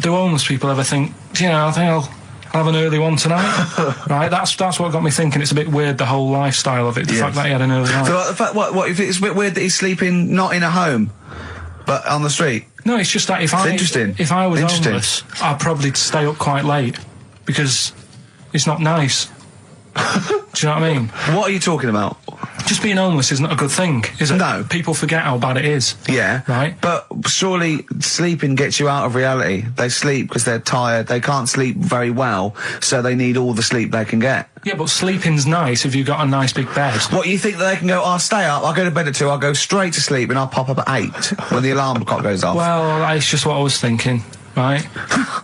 do homeless people ever think, you know, I think I'll have an early one tonight? Right, that's what got me thinking. It's a bit weird, the whole lifestyle of it, the fact that he had an early night. So, the fact, what if it's a bit weird that he's sleeping not in a home, but on the street? No, it's just that if I was homeless, I'd probably stay up quite late, because it's not nice. Do you know what I mean? What are you talking about? Just being homeless isn't a good thing, is it? No. People forget how bad it is. Yeah. Right? But surely sleeping gets you out of reality. They sleep because they're tired, they can't sleep very well, so they need all the sleep they can get. Yeah, but sleeping's nice if you've got a nice big bed. What, you think that they can go, I'll stay up, I'll go to bed at 2, I'll go straight to sleep and I'll pop up at 8 when the alarm clock goes off? Well, that's just what I was thinking, right?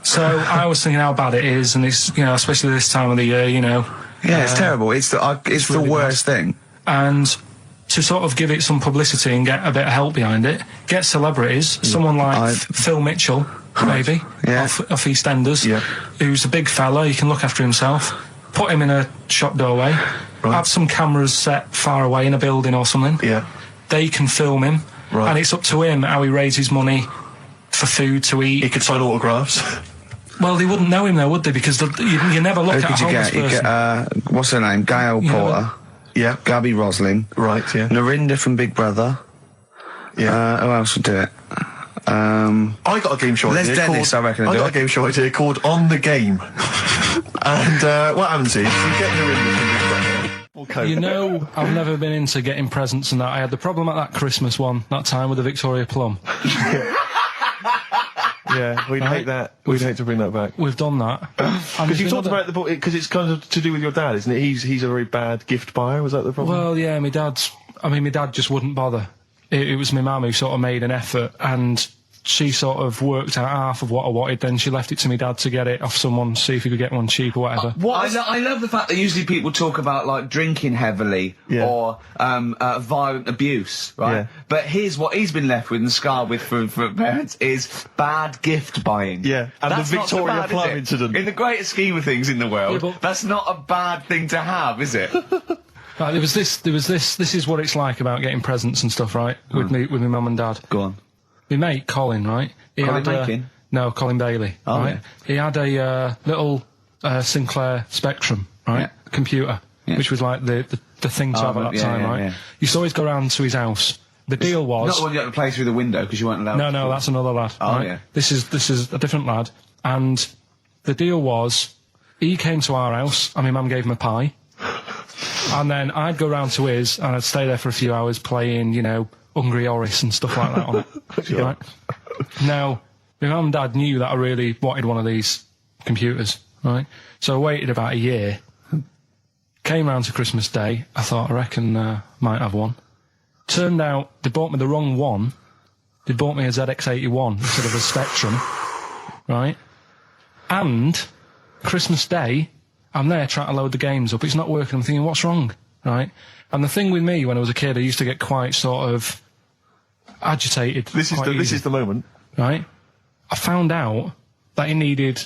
So I was thinking how bad it is, and it's, you know, especially this time of the year, you know. Yeah, it's terrible. It's the really worst thing. And to sort of give it some publicity and get a bit of help behind it, get celebrities, someone like Phil Mitchell, maybe, off EastEnders, who's a big fella, he can look after himself, put him in a shop doorway, have some cameras set far away in a building or something, they can film him, and it's up to him how he raises money for food to eat. He could sign autographs. Well, they wouldn't know him though, would they? Because you never look at a homeless person. You get, what's her name? Gail Porter. Yeah. Gabby Roslin. Right, yeah. Narinda from Big Brother. Yeah. Who else would do it? I got a game show idea. Les Dennis, I reckon. I got a game show idea called On the Game. And what happens is, you get Narinda from Big Brother. You know, I've never been into getting presents and that. I had the problem at that Christmas one, that time with the Victoria Plum. Yeah, we'd hate that. We'd hate to bring that back. We've done that. Because you talked about the book, because it's kind of to do with your dad, isn't it? He's a very bad gift buyer. Was that the problem? Well, yeah, my dad just wouldn't bother. It was my mum who sort of made an effort, and she sort of worked out half of what I wanted, then she left it to me dad to get it off someone, see if he could get one cheap or whatever. I love the fact that usually people talk about, like, drinking heavily or violent abuse, right? Yeah. But here's what he's been left with and scarred with from parents is bad gift buying. Yeah, and that's the Victoria Plum incident. In the greater scheme of things in the world, that's not a bad thing to have, is it? Right, there was this, this is what it's like about getting presents and stuff, right? With my mum and dad. Go on. My mate, Colin, right? Colin Makin? No, Colin Bailey, right? Yeah. He had a little Sinclair Spectrum, right? Computer, which was like the thing to have at that time, right? You used to always go round to his house. The deal was... Not the one you had to play through the window because you weren't allowed to. No, that's another lad. Oh, right? yeah. This is a different lad. And the deal was, he came to our house, and my mum gave him a pie. And then I'd go round to his, and I'd stay there for a few hours playing, you know, Hungry Horace and stuff like that on it. Right? Now, my mum and dad knew that I really wanted one of these computers, right? So I waited about a year, came round to Christmas Day, I thought, I reckon might have one. Turned out, they bought me the wrong one. They bought me a ZX81 instead of a Spectrum, right? And, Christmas Day, I'm there trying to load the games up, it's not working, I'm thinking, what's wrong, right? And the thing with me, when I was a kid, I used to get quite sort of agitated. This is the moment. Right? I found out that it needed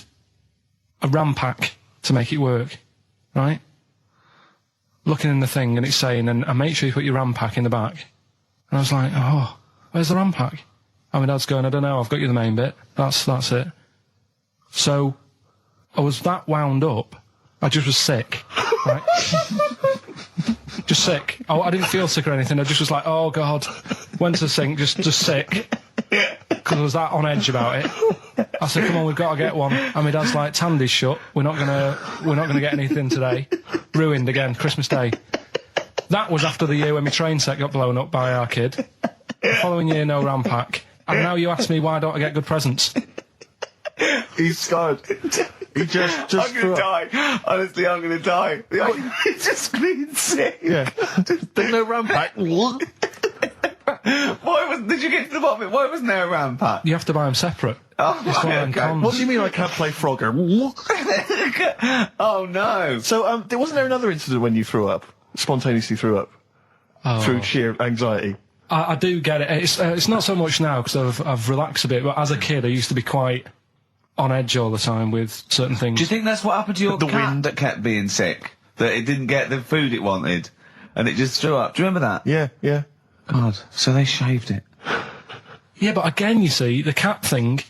a RAM pack to make it work, right? Looking in the thing, and it's saying, and make sure you put your RAM pack in the back. And I was like, oh, where's the RAM pack? And my dad's going, I don't know, I've got you the main bit. That's it. So, I was that wound up, I just was sick, right? Just sick. I didn't feel sick or anything, I just was like, oh God. Went to the sink, just sick. Because I was that on edge about it. I said, come on, we've got to get one. And my dad's like, Tandy's shut, we're not gonna get anything today. Ruined again, Christmas Day. That was after the year when my train set got blown up by our kid. The following year, no RAM pack. And now you ask me why don't I get good presents? He's scarred. He just I'm gonna die. Honestly, I'm gonna die. He's just clean sick. Yeah. There's no RAM pack. Did you get to the bottom of it? Why wasn't there a RAM pack? You have to buy them separate. Oh, what do you mean I can't play Frogger? Oh no. So, wasn't there another incident when you threw up? Spontaneously threw up? Through sheer anxiety? I do get it. It's not so much now because I've relaxed a bit, but as a kid I used to be quite on edge all the time with certain things. Do you think that's what happened to your cat that kept being sick? That it didn't get the food it wanted and it just threw up? Do you remember that? Yeah. God, so they shaved it. Yeah, but again, you see, the cat thing,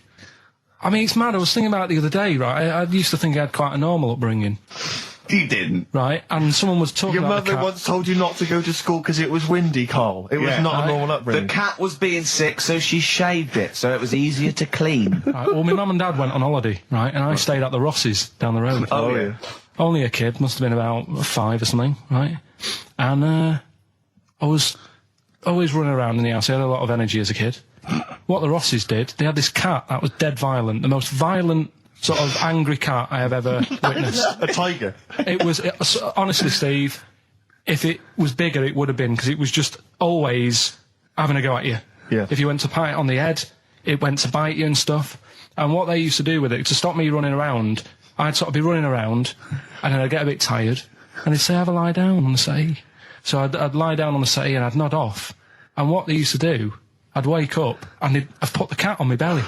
I mean, it's mad. I was thinking about it the other day, right? I used to think I had quite a normal upbringing, You didn't. right? And someone was talking Your about the mother cat. once told you not to go to school because it was windy, Carl. It was Yeah. not a normal The upbringing. cat was being sick, so she shaved it, so it was easier to clean. Right, well, my mum and dad went on holiday, right? And I stayed at the Rosses down the road. Oh, yeah. Only a kid, must have been about 5 or something, right? And I was always running around in the house. I had a lot of energy as a kid. What the Rosses did, they had this cat that was dead violent, the most violent sort of angry cat I have ever witnessed. A tiger. Honestly, Steve, if it was bigger, it would have been, because it was just always having a go at you. Yeah. If you went to pat it on the head, it went to bite you and stuff. And what they used to do with it, to stop me running around, I'd sort of be running around, and then I'd get a bit tired, and they'd say, have a lie down on the settee. So I'd lie down on the settee and I'd nod off. And what they used to do, I'd wake up and I'd put the cat on my belly.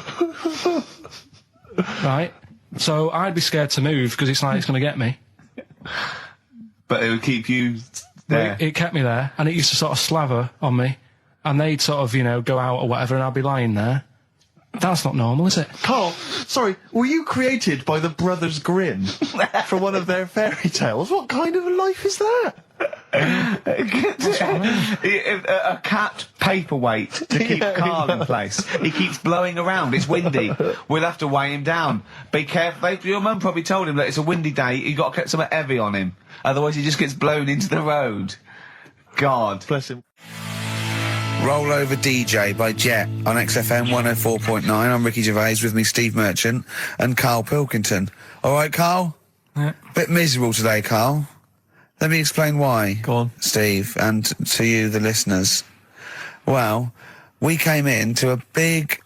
Right? So I'd be scared to move because it's like it's going to get me. But it would keep you there. It kept me there, and it used to sort of slaver on me, and they'd sort of, go out or whatever, and I'd be lying there. That's not normal, is it? Carl, sorry, were you created by the Brothers Grimm for one of their fairy tales? What kind of a life is that? A cat paperweight to keep Carl in place. He keeps blowing around. It's windy. We'll have to weigh him down. Be careful. Your mum probably told him that it's a windy day. You got to get something heavy on him. Otherwise, he just gets blown into the road. God. Bless him. Roll Over DJ by Jet on XFM 104.9. I'm Ricky Gervais, with me Steve Merchant and Karl Pilkington. All right, Karl? Yeah. Bit miserable today, Karl. Let me explain why. Go on. Steve, and to you, the listeners. Well, we came in to a big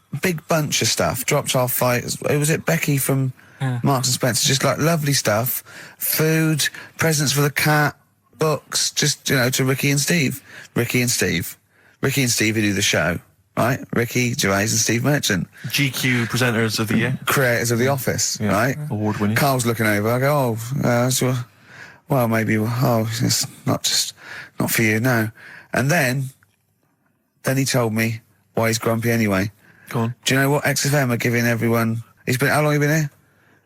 bunch of stuff. Dropped off by, was it Becky from Marks and Spencer? Just like lovely stuff. Food, presents for the cat, books, just, to Ricky and Steve. Ricky and Steve who do the show, right? Ricky Gervais and Steve Merchant. GQ presenters of the year. Creators of The Office, right? Award-winning. Carl's looking over. I go, well, maybe, it's not for you, no. And then he told me why he's grumpy anyway. Go on. Do you know what XFM are giving everyone? How long have you been here?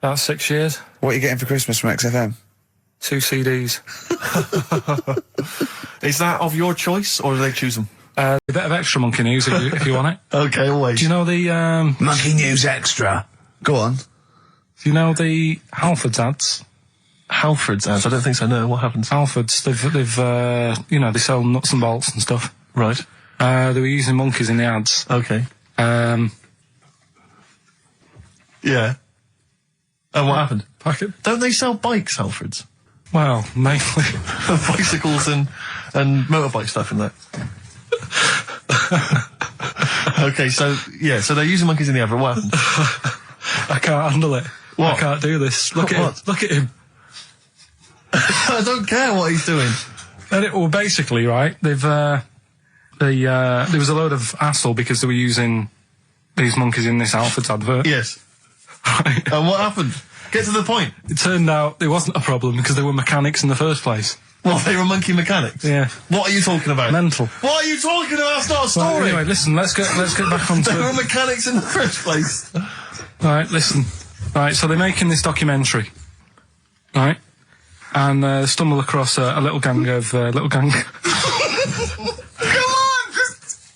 About 6 years. What are you getting for Christmas from XFM? 2 CDs. Is that of your choice, or do they choose them? A bit of extra monkey news if you want it. Okay, always. Do you know the Monkey News Extra. Go on. Do you know the Halfords ads? Halfords ads? I don't think so, no. What happens? Halfords, they've they sell nuts and bolts and stuff. Right. They were using monkeys in the ads. Okay. Yeah. And what happened? Packet. Don't they sell bikes, Halfords? Well, mainly. Bicycles and motorbike stuff in that. Okay, so they're using monkeys in the advert. What happened? I can't handle it. What? I can't do this. Look at What? him. Look at him. I don't care what he's doing. Well, basically, right, there was a load of hassle because they were using these monkeys in this Halfords advert. Yes. Right. And what happened? Get to the point. It turned out it wasn't a problem because they were mechanics in the first place. Well, they were monkey mechanics. Yeah. What are you talking about? Mental. What are you talking about? That's not a Right, story. anyway, listen, let's get back onto They were mechanics in the first place. Right, listen. Right, so they're making this documentary. Right? And stumble across a little gang of Come on, just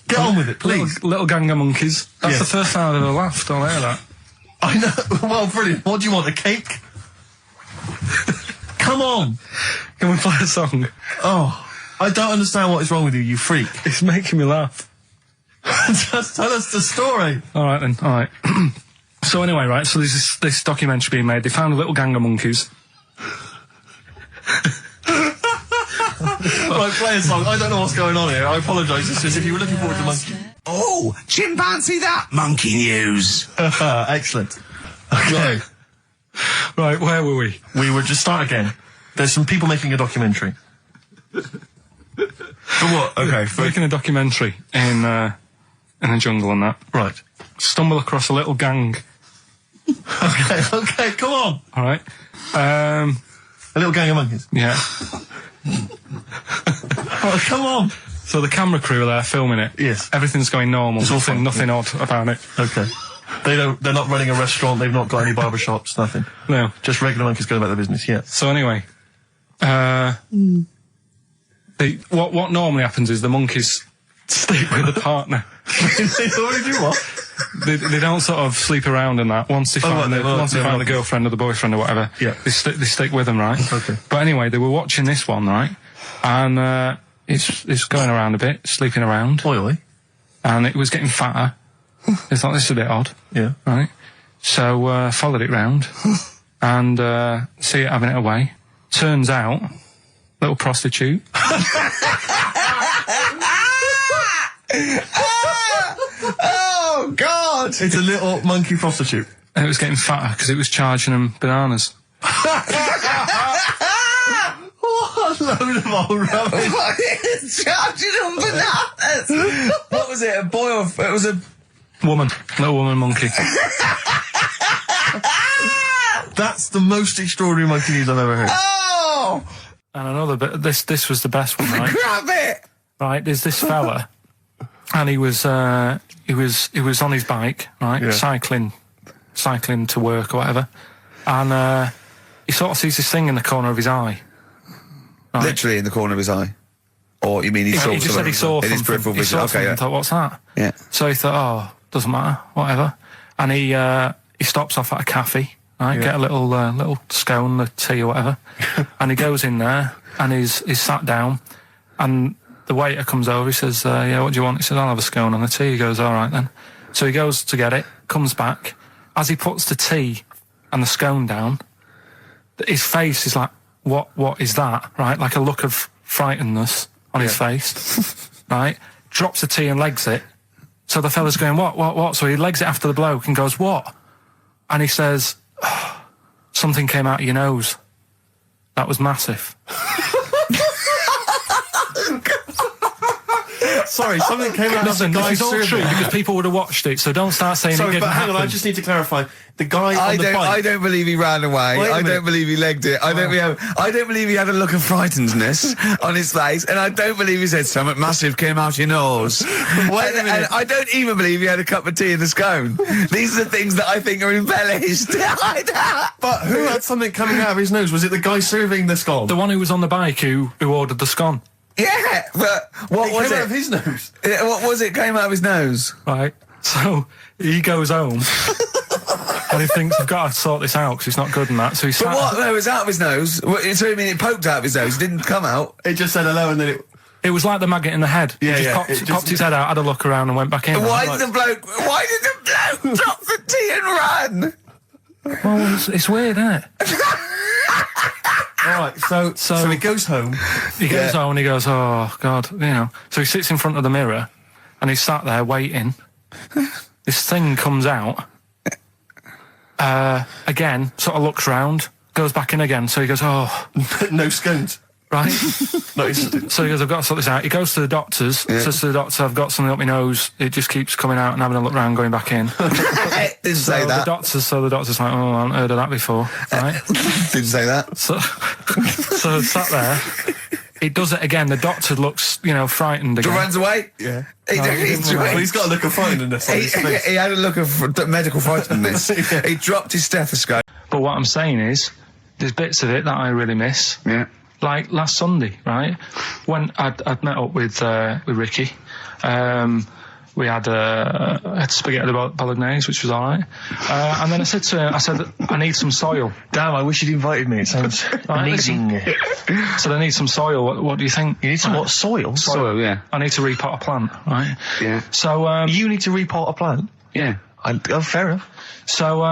get on with it, please. Little gang of monkeys. That's Yeah. the first time I've ever laughed. I'll hear that. I know. Well, brilliant. What do you want? A cake? Come on. Can we play a song? Oh, I don't understand what is wrong with you, you freak. It's making me laugh. Just tell us the story. All right then. All right. So anyway, right. So there's this documentary being made. They found a little gang of monkeys. Right, play a song. I don't know what's going on here. I apologise. It's just if you were looking forward to monkey. Oh, chimpanzee that monkey news. Excellent. Okay. Right. Where were we? We would just start again. There's some people making a documentary. For what? Okay. Making a documentary in a jungle and that. Right. Stumble across a little gang. Okay, come on. All right. A little gang of monkeys. Yeah. Oh, come on. So the camera crew are there filming it. Yes. Everything's going normal. It's all fine. Nothing odd about it. Okay. They're not running a restaurant. They've not got any barber shops. Nothing. No. Just regular monkeys going about their business. Yeah. So anyway, what normally happens is the monkeys sleep with the partner. They already do what? They don't sort of sleep around and that. Once they find the girlfriend or the boyfriend or whatever, they stick with them, right? Okay. But anyway, they were watching this one, right? And it's going around a bit, sleeping around. Oily. And it was getting fatter. It's like, this is a bit odd. Yeah. Right? So, followed it round. And, see it having it away. Turns out, little prostitute. Oh, God! It's a little monkey prostitute. And it was getting fatter because it was charging them bananas. What a load of old rubbish. Charging them bananas! What was it, a boy or... It was a... Woman. Little woman monkey. That's the most extraordinary monkey news I've ever heard. Oh! And another bit, this was the best one, right? Grab it! Right, there's this fella, and he was on his bike, right, cycling to work or whatever, and he sort of sees this thing in the corner of his eye. Right? Literally in the corner of his eye? Or you mean he saw He just said he saw in his peripheral vision? Okay, and thought, what's that? Yeah. So he thought, oh, doesn't matter, whatever. And he stops off at a cafe, right, get a little scone, a tea or whatever, and he goes in there, and he's sat down, and the waiter comes over, he says, yeah, what do you want? He says, I'll have a scone and a tea. He goes, all right then. So he goes to get it, comes back. As he puts the tea and the scone down, his face is like, what is that? Right? Like a look of frightenedness on his face. Right? Drops the tea and legs it. So the fella's going, what? So he legs it after the bloke and goes, what? And he says, oh, something came out of your nose. That was massive. Sorry, something came out of the guy's This is all true because people would have watched it, so don't start saying it didn't but hang happen. on, I just need to clarify. The guy on the bike... I don't believe he ran away. I don't believe he legged it. I don't believe he had a look of frightenedness on his face, and I don't believe he said something massive came out your nose. And I don't even believe he had a cup of tea in the scone. These are the things that I think are embellished. But who had something coming out of his nose? Was it the guy serving the scone? The one who was on the bike who ordered the scone. Yeah, but what was Came out it? of his nose. What was it? Came out of his nose. Right. So he goes home and he thinks, I've got to sort this out because it's not good and that. So he But what? No, it was out of his nose. So you mean it poked out of his nose? It didn't come out. It just said hello and then it was like the maggot in the head. Yeah, he yeah. just popped his head out, had a look around and went back in. Why did the bloke drop the tea and run? Well, it's weird, isn't it? Alright, so he goes home. He goes home and he goes, oh, God, you know. So he sits in front of the mirror and he's sat there waiting. This thing comes out. Again, sort of looks round, goes back in again. So he goes, oh. No scones. Right? No, So he goes, I've got to sort this out. He goes to the doctors, says to the doctor, I've got something up my nose. It just keeps coming out and having a look round, going back in. Didn't say that. So the doctor's like, oh, I haven't heard of that before. Right? Didn't say that. So sat there. He does it again. The doctor looks, frightened again. Runs away? Yeah. He's got a look of frightenedness on his face. He had a look of medical frightenedness. Yeah. He dropped his stethoscope. But what I'm saying is, there's bits of it that I really miss. Yeah. Like last Sunday, right? When I'd met up with Ricky, we had spaghetti bolognese, which was all right. And then I said to him, I need some soil. Damn, I wish you'd invited me. It sounds amazing. So I need some soil. What do you think? You need some what? Soil? Soil, yeah. I need to repot a plant, right? Yeah. So you need to repot a plant? Yeah. Fair enough. So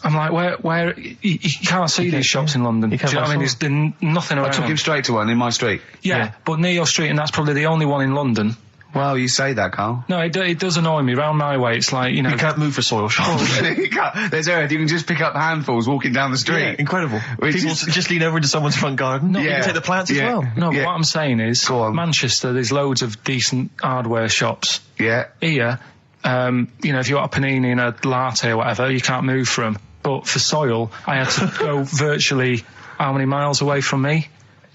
I'm like, where you can't see these shops in London. Do you know what I mean? There's nothing around. I took him straight to one in my street. Yeah, but near your street, and that's probably the only one in London. Well, you say that, Carl. No, it does annoy me. Round my way, it's like, You can't move for soil shops. There's earth. You can just pick up handfuls walking down the street. Yeah, incredible. Which People just lean over into someone's front garden. No, you can take the plants as well. No, but what I'm saying is, Go on. Manchester, there's loads of decent hardware shops. Yeah. Here, if you want a panini and a latte or whatever, you can't move from. But for soil, I had to go virtually how many miles away from me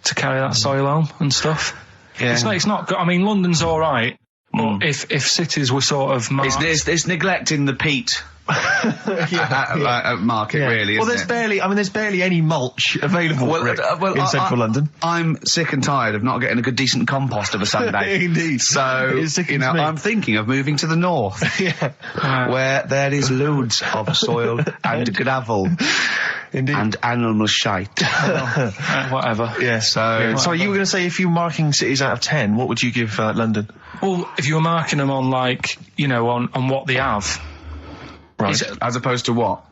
to carry that soil home and stuff. Yeah. It's not good. I mean, London's all right, but if cities were sort of It's neglecting the peat at market, really. Well, isn't there's barely any mulch available in central London. I'm sick and tired of not getting a good, decent compost of a Sunday. Indeed. So, I'm thinking of moving to the north, where there is loads of soil and gravel. Indeed. And animal shite. Whatever. Yeah. So you were going to say, if you were marking cities out of 10, what would you give London? Well, if you were marking them on, like, on what they have. Right. As opposed to what?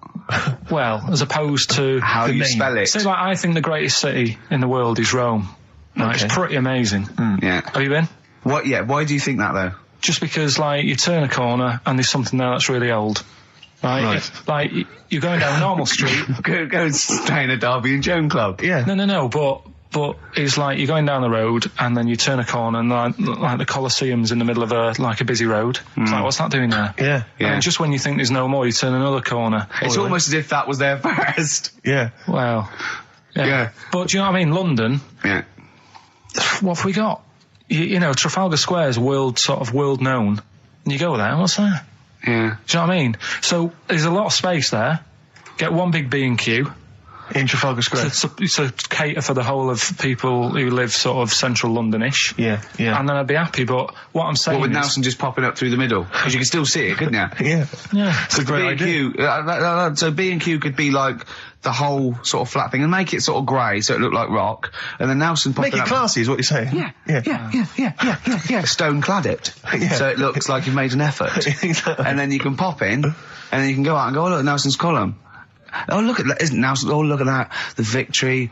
Well, as opposed to... How do you spell it? So, like, I think the greatest city in the world is Rome. Right, okay. It's pretty amazing. Yeah. Have you been? What? Yeah. Why do you think that, though? Just because, like, you turn a corner and there's something there that's really old. Right. Like, you're going down a normal street. Go and stay in a Derby and Joan club. Yeah. No, but it's like you're going down the road and then you turn a corner and like the Colosseum's in the middle of a busy road. It's like, what's that doing there? Yeah. And just when you think there's no more, you turn another corner. It's almost as if that was there first. Yeah. Well, yeah. But do you know what I mean? London. Yeah. What have we got? Trafalgar Square is world known. And you go there, what's there? Yeah. Do you know what I mean? So there's a lot of space there. Get one big B&Q. In Trafalgar Square. To cater for the whole of people who live sort of central Londonish. Yeah. And then I'd be happy, but what I'm saying with Nelson just popping up through the middle? Because you can still see it, couldn't you? Yeah. It's a great idea. So B&Q could be like the whole sort of flat thing and make it sort of grey so it looked like rock, and then Nelson popping up... Make it classy is what you're saying. Yeah. Stone clad it. Yeah. So it looks like you've made an effort. Exactly. And then you can pop in, and then you can go out and go, oh look, Nelson's column. Oh, look at that, isn't Nelson? Oh, look at that. The victory.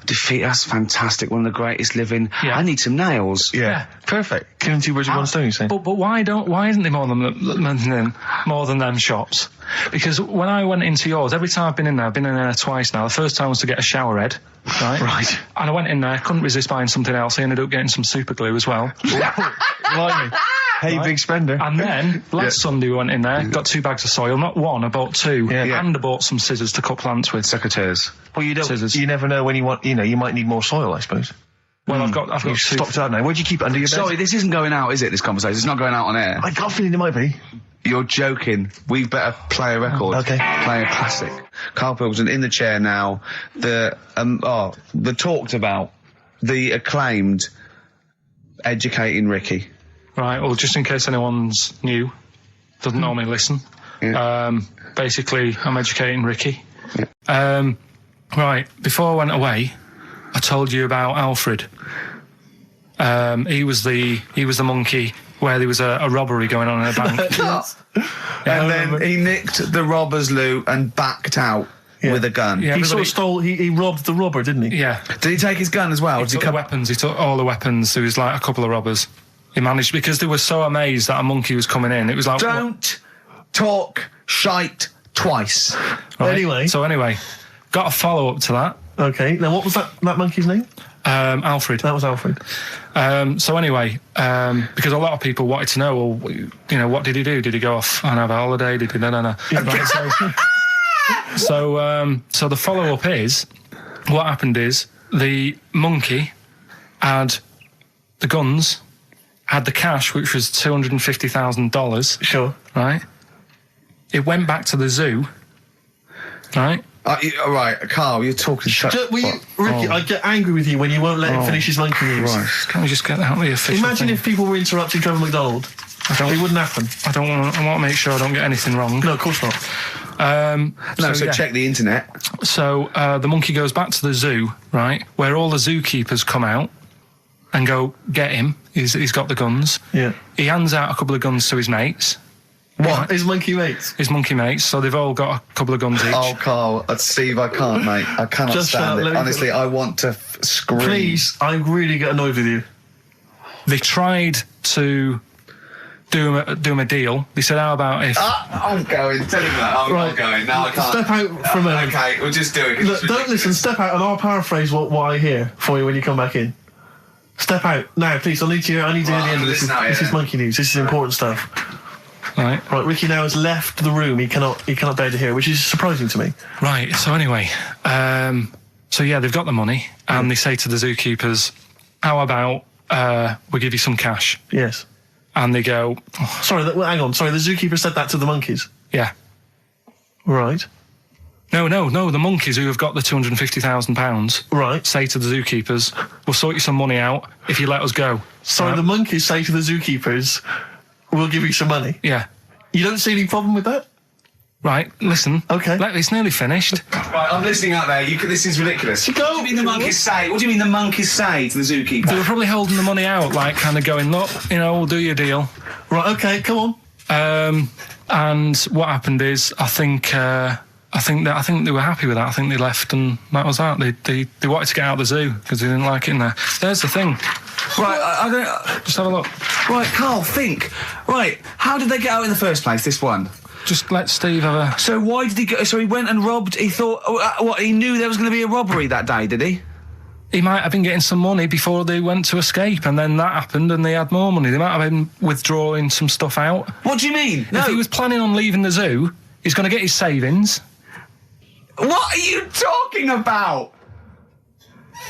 Defeat. That's fantastic. One of the greatest living. Yeah. I need some nails. Yeah. Perfect. Killing two birds with one stone, you say? But why isn't there more than them shops? Because when I went into yours, every time I've been in there twice now. The first time was to get a shower head. Right? Right. And I went in there, couldn't resist buying something else. I ended up getting some super glue as well. Blimey. Hey, big spender. And then, last Sunday we went in there, got 2 bags of soil, not one, I bought 2. Yeah. And I bought some scissors to cut plants with. Secateurs. Well, Scissors. you never know when you want, you might need more soil, I suppose. Well, I've got You've stocked out now. Where'd you keep it under your bed? Sorry, this isn't going out, is it, this conversation? It's not going out on air. I got a feeling it might be. You're joking. We better play a record. Okay. Play a classic. Karl Pilkington in the chair now. The talked about, the acclaimed Educating Ricky. Right, well, just in case anyone's new, doesn't normally listen. Yeah. Basically, I'm educating Ricky. Yeah. Right, before I went away, I told you about Alfred. He was the monkey where there was a robbery going on in a bank. And then he nicked the robber's loot and backed out with a gun. Yeah, he sort of stole, he robbed the robber, didn't he? Yeah. Did he take his gun as well? He took the weapons, he took all the weapons. There was like a couple of robbers. He managed, because they were so amazed that a monkey was coming in. It was like... Don't talk shite twice. Right? So anyway, got a follow-up to that. Okay, now what was that monkey's name? Alfred. That was Alfred. So anyway, because a lot of people wanted to know, well, what did he do? Did he go off and have a holiday? Did he... No. Right, so the follow-up is, what happened is, the monkey had the guns... had the cash, which was $250,000. Sure. Right? It went back to the zoo. Right? All right, Karl, you're talking shit. Ricky, I get angry with you when you won't let him finish his monkey news. Right. Can we just get out of the official Imagine if people were interrupting Trevor McDonald. It wouldn't happen. I want to make sure I don't get anything wrong. No, of course not. Check the internet. So the monkey goes back to the zoo, right, where all the zookeepers come out and go, get him. He's got the guns. Yeah. He hands out a couple of guns to his mates. What? Right. His monkey mates? His monkey mates, so they've all got a couple of guns each. Oh, Karl, Steve, I can't, mate. I cannot Just stand it. Honestly, I want to scream. Please, I really get annoyed with you. They tried to do him a deal. They said, how about if... I'm going. Tell him that. I'm going. No, I can't. Step out for a moment. Okay, we'll just do it. Look, don't listen. Step out and I'll paraphrase what I hear for you when you come back in. Step out. Now, please, I need to hear the end of this. This is monkey news. This is important stuff. Right, Ricky now has left the room. He cannot bear to hear, which is surprising to me. Right, so anyway, they've got the money, and they say to the zookeepers, how about we give you some cash? Yes. And they go... Sorry, hang on. Sorry, the zookeeper said that to the monkeys? Yeah. Right. No, the monkeys who have got the £250,000 Right. say to the zookeepers, we'll sort you some money out if you let us go. So the monkeys say to the zookeepers, we'll give you some money. Yeah. You don't see any problem with that? Right, listen. Okay. It's nearly finished. Right, I'm listening out there. This is ridiculous. What do you mean the monkeys say? What do you mean the monkeys say to the zookeeper? They were probably holding the money out, like, kind of going, look, we'll do your deal. Right, okay, come on. And what happened is, I think they were happy with that. I think they left, and that was that. They wanted to get out of the zoo because they didn't like it in there. There's the thing. Right, I don't... Just have a look. Right, Carl, think. Right, how did they get out in the first place, this one? Just let Steve have a... So why did he go... So he went and robbed... He thought... what, he knew there was going to be a robbery that day, did he? He might have been getting some money before they went to escape, and then that happened and they had more money. They might have been withdrawing some stuff out. What do you mean? If he was planning on leaving the zoo, he's going to get his savings. What are you talking about?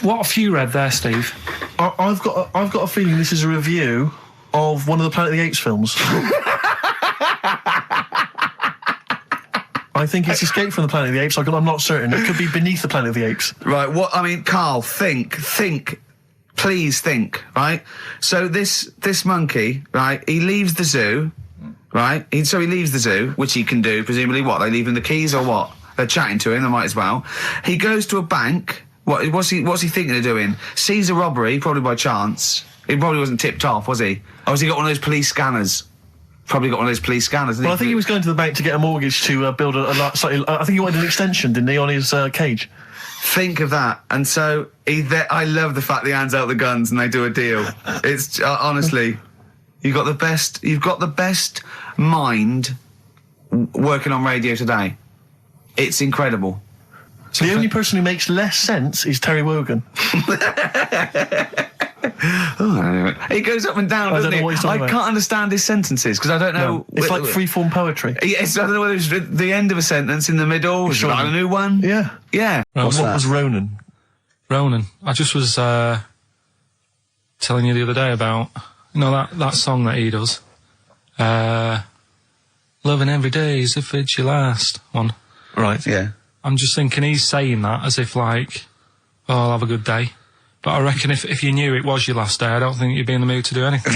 What have you read there, Steve? I've got a feeling this is a review of one of the Planet of the Apes films. I think it's Escape from the Planet of the Apes. I'm not certain. It could be Beneath the Planet of the Apes. Right, Carl, think, please think, right? So this monkey, right, he leaves the zoo, right? So he leaves the zoo, which he can do, presumably what? They leave him the keys or what? They're chatting to him, they might as well. He goes to a bank. What's he thinking of doing? Sees a robbery, probably by chance. He probably wasn't tipped off, was he? Or has he got one of those police scanners? Probably got one of those police scanners. Well, I think he was going to the bank to get a mortgage to build I think he wanted an extension, didn't he, on his cage? Think of that. And so I love the fact that he hands out the guns and they do a deal. It's honestly, you've got the best mind working on radio today. It's incredible. The only person who makes less sense is Terry Wogan. He goes up and down, doesn't he? I can't understand his sentences because I don't know. No, it's like freeform poetry. Yes, I don't know whether it's the end of a sentence in the middle. Is that a new one? Yeah. Yeah. What was Ronan? Ronan. I just was telling you the other day about that song that he does. Loving every day as if it's your last one. Right. Yeah. I'm just thinking he's saying that as if like, I'll have a good day. But I reckon if you knew it was your last day, I don't think you'd be in the mood to do anything.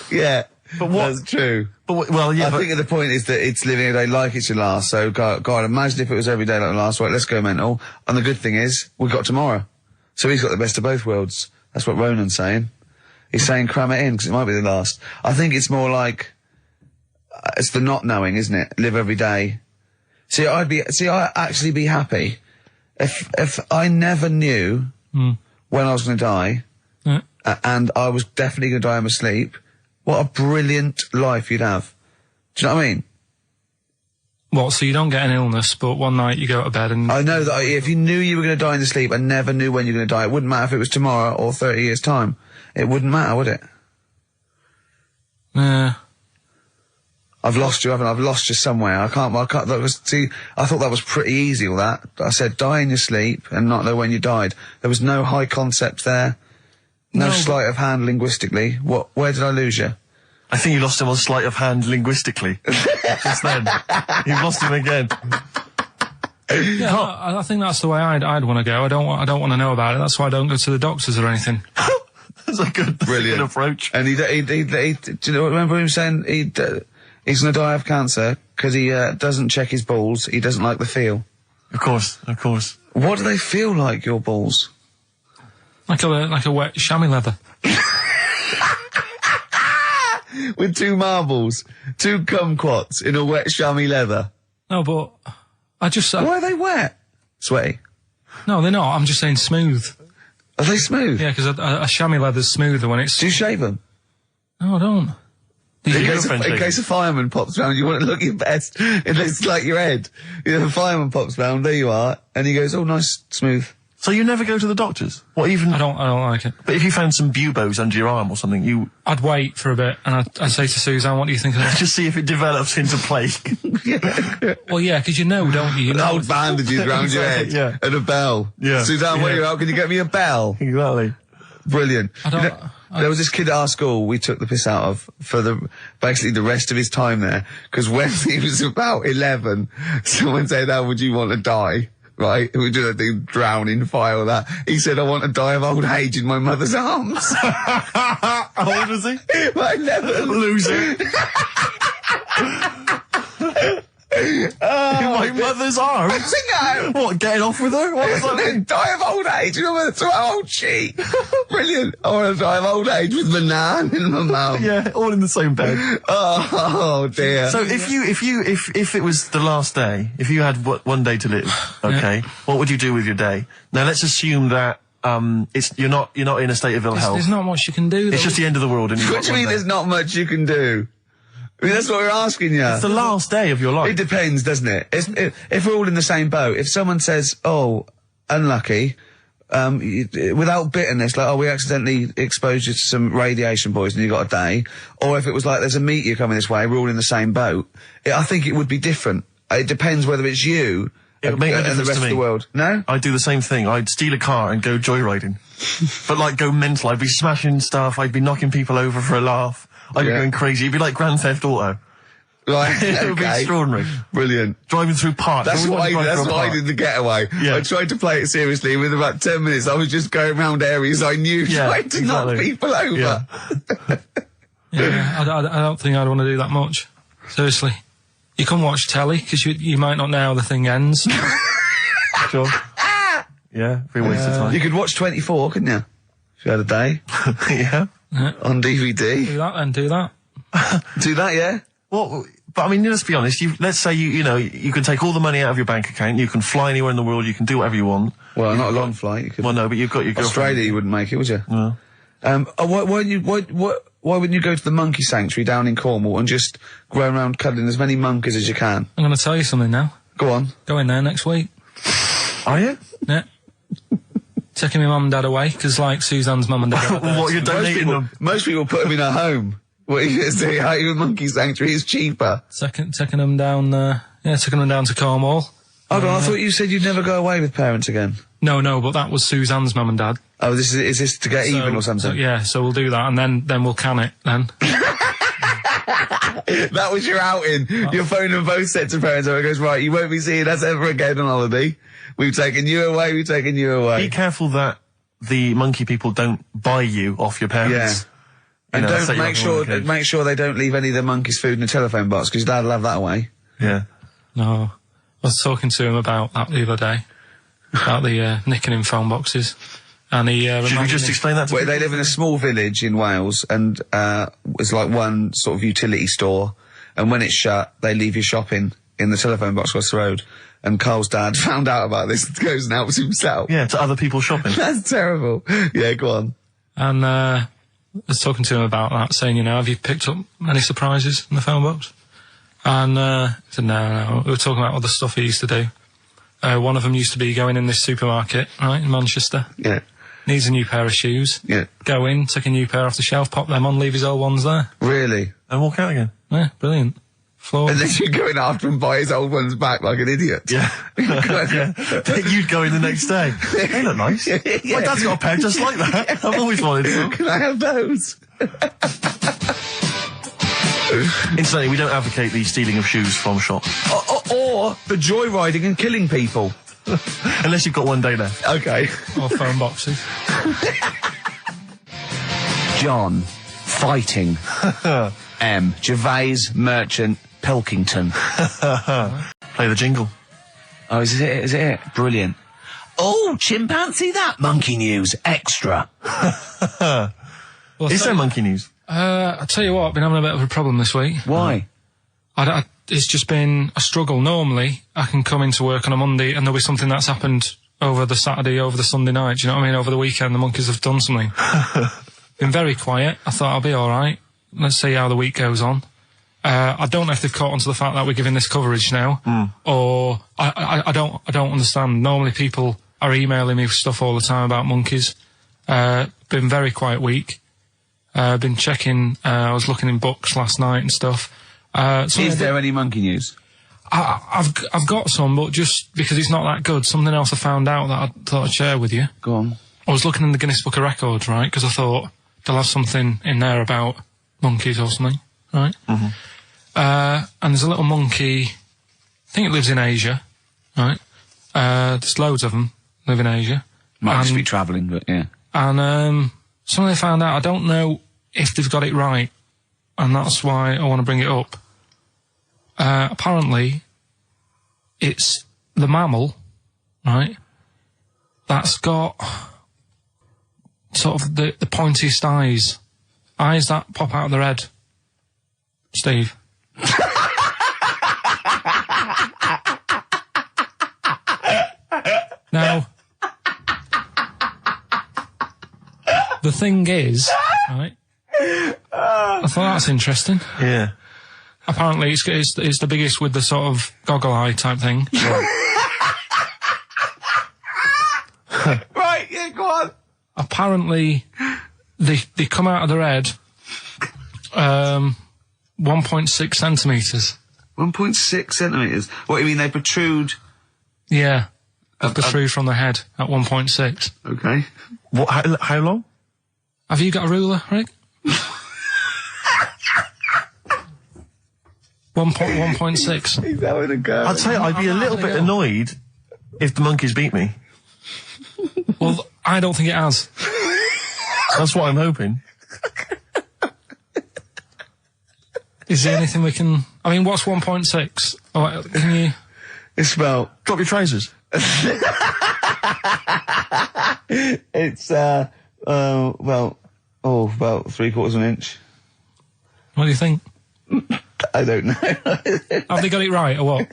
Yeah, but that's true. But I think the point is that it's living a day like it's your last. So, God, imagine if it was every day like the last. Right, let's go mental. And the good thing is, we've got tomorrow. So he's got the best of both worlds. That's what Ronan's saying. He's saying cram it in because it might be the last. I think it's more like it's the not knowing, isn't it? Live every day. I'd actually be happy if I never knew when I was going to die, and I was definitely going to die in my sleep. What a brilliant life you'd have. Do you know what I mean? What, so you don't get an illness, but one night you go to bed and... I know that if you knew you were going to die in your sleep and never knew when you were going to die, it wouldn't matter if it was tomorrow or 30 years' time. It wouldn't matter, would it? Yeah. I've lost you, haven't I? I've lost you somewhere. I can't, I thought that was pretty easy, all that. I said die in your sleep and not know when you died. There was no high concept there. No sleight of hand linguistically. Where did I lose you? I think you lost him on sleight of hand linguistically. Just then. You've lost him again. Yeah, I think that's the way I'd want to go. I don't want to know about it. That's why I don't go to the doctors or anything. That's a good, brilliant approach. And do you know, remember him saying he's going to die of cancer because he doesn't check his balls. He doesn't like the feel. Of course. What do they feel like, your balls? Like a wet chamois leather. With two marbles, two kumquats in a wet chamois leather. No, but I just... Why are they wet? Sweaty? No, they're not. I'm just saying smooth. Are they smooth? Yeah, because a chamois leather's smoother when it's... Do you shave them? No, I don't. In case a fireman pops round, you want to look your best. It looks like your head. A fireman pops round, there you are, and he goes, oh, nice, smooth. So you never go to the doctors? What, even... I don't like it. But if you found some buboes under your arm or something, I'd wait for a bit, and I'd say to Suzanne, what do you think of that? Just see if it develops into plague. Well, yeah, because you know, don't you? Old bandages round your head. Yeah. And a bell. Yeah. Suzanne, when you're out, can you get me a bell? Exactly. Brilliant. don't- There was this kid at our school we took the piss out of for basically the rest of his time there, because when he was about 11, someone said, "How would you want to die?" Right? We do that thing, drown in fire or that. He said, "I want to die of old age in my mother's arms." How old was he? Like 11. Loser. In my mother's arms? What, getting off with her? What was that mean? Die of old age. You know, that's how old she. Brilliant. I want to die of old age with my nan and my mum. Yeah, all in the same bed. Oh dear. So if it was the last day, if you had one day to live, okay, what would you do with your day? Now let's assume that you're not in a state of ill health. There's not much you can do. It's just the end of the world. And What do you mean there's not much you can do? I mean, that's what we're asking you. It's the last day of your life. It depends, doesn't it? If we're all in the same boat, if someone says, "Oh, unlucky," without bitterness, like, "Oh, we accidentally exposed you to some radiation poison, you got a day," or if it was like, "There's a meteor coming this way, we're all in the same boat," I think it would be different. It depends whether it's you It would make no and the difference rest to of the me. world. No? I'd do the same thing. I'd steal a car and go joyriding. But like go mental. I'd be smashing stuff. I'd be knocking people over for a laugh. I'd be going crazy. It'd be like Grand Theft Auto. Right, It would be extraordinary. Brilliant. Driving through parks. That's Everyone why drive through a I park. did the getaway. Yeah. I tried to play it seriously. Within about 10 minutes, I was just going around areas I knew, trying to knock exactly. people over. Yeah. Yeah, I don't think I'd want to do that much. Seriously. You can watch telly, because you might not know how the thing ends. Sure. Yeah, be a waste of time. You could watch 24, couldn't you? If you had a day. Yeah. On DVD. Do that then, do that. Do that, yeah? Well, but I mean, let's be honest. Let's say you can take all the money out of your bank account. You can fly anywhere in the world. You can do whatever you want. Well, not a long flight. You could. Well, no, but you've got your girlfriend. Australia, you wouldn't make it, would you? No. Why wouldn't you go to the monkey sanctuary down in Cornwall and just go around cuddling as many monkeys as you can? I'm going to tell you something now. Go on. Go in there next week. Are you? Yeah. Taking my mum and dad away, because like Suzanne's mum and dad. What, you're donating them? Most people put them in a home. What are you going to say? How your monkey sanctuary is cheaper? Taking them down, taking them down to Cornwall. Hold on, I thought you said you'd never go away with parents again. No, but that was Suzanne's mum and dad. Oh, is this to get even or something? So we'll do that, and then we'll can it, then. That was your outing. You're phoning both sets of parents over and goes, right, you won't be seeing us ever again on holiday. We've taken you away, Be careful that the monkey people don't buy you off your parents. Yeah. And set don't you make up on make sure they don't leave any of the monkeys' food in the telephone box, because Dad'll have that away. Yeah. No. I was talking to him about that the other day. About the nicking in phone boxes. And he Should we just explain that to Well, people? they live in a small village in Wales, and it's like one sort of utility store, and when it's shut, they leave your shopping in the telephone box across the road. And Carl's dad found out about this and goes and helps himself. Yeah, to other people shopping. That's terrible. Yeah, go on. And I was talking to him about that, saying, have you picked up any surprises in the phone box? And he said, no. We were talking about other stuff he used to do. One of them used to be going in this supermarket, right, in Manchester. Yeah. Needs a new pair of shoes. Yeah. Go in, take a new pair off the shelf, pop them on, leave his old ones there. Really? And walk out again. Yeah, brilliant. Flawless. And then you go in after and buy his old ones back like an idiot. Yeah. You'd go in the next day. They look nice. Yeah. My dad's got a pair just like that. I've always wanted some. Can I have those? Incidentally, we don't advocate the stealing of shoes from shops. Or the joyriding and killing people. Unless you've got one day left. Okay. Or phone boxes. John, fighting. M. Gervais, merchant, Pilkington. Play the jingle. Oh, is it? Is it? Brilliant. Oh, chimpanzee that. Monkey news, extra. Well, Is there monkey news? I tell you what, I've been having a bit of a problem this week. Why? It's just been a struggle. Normally, I can come into work on a Monday and there'll be something that's happened over the Saturday, over the Sunday night. Do you know what I mean? Over the weekend, the monkeys have done something. Been very quiet. I thought I'll be all right. Let's see how the week goes on. I don't know if they've caught on to the fact that we're giving this coverage now, or I don't understand. Normally, people are emailing me stuff all the time about monkeys. Been very quiet week. Been checking. I was looking in books last night and stuff. Is there any monkey news? I've got some, but just because it's not that good, something else I found out that I thought I'd share with you. Go on. I was looking in the Guinness Book of Records, right, because I thought they'll have something in there about monkeys or something, right? Mm-hmm. And there's a little monkey, I think it lives in Asia, right? There's loads of them live in Asia. Might just be travelling, but yeah. And something they found out, I don't know if they've got it right, and that's why I want to bring it up. Apparently, it's the mammal, right, that's got sort of the pointiest eyes that pop out of their head. Steve. Now, the thing is, right, I thought that's interesting. Yeah. Apparently it's the biggest with the sort of goggle eye type thing. Right, yeah, go on. Apparently they come out of their head 1.6 centimetres. 1.6 centimetres? What, you mean they protrude? Yeah. They protrude from their head at 1.6. Okay. What? How long? Have you got a ruler, Rick? 1.6. He's having a go. I'd say I'd be a little bit annoyed if the monkeys beat me. Well, I don't think it has. That's what I'm hoping. Is there anything we can... I mean, what's 1.6? Oh, can you... It's about... Drop your trousers. It's, about 3/4 of an inch. What do you think? I don't know. Have they got it right, or what?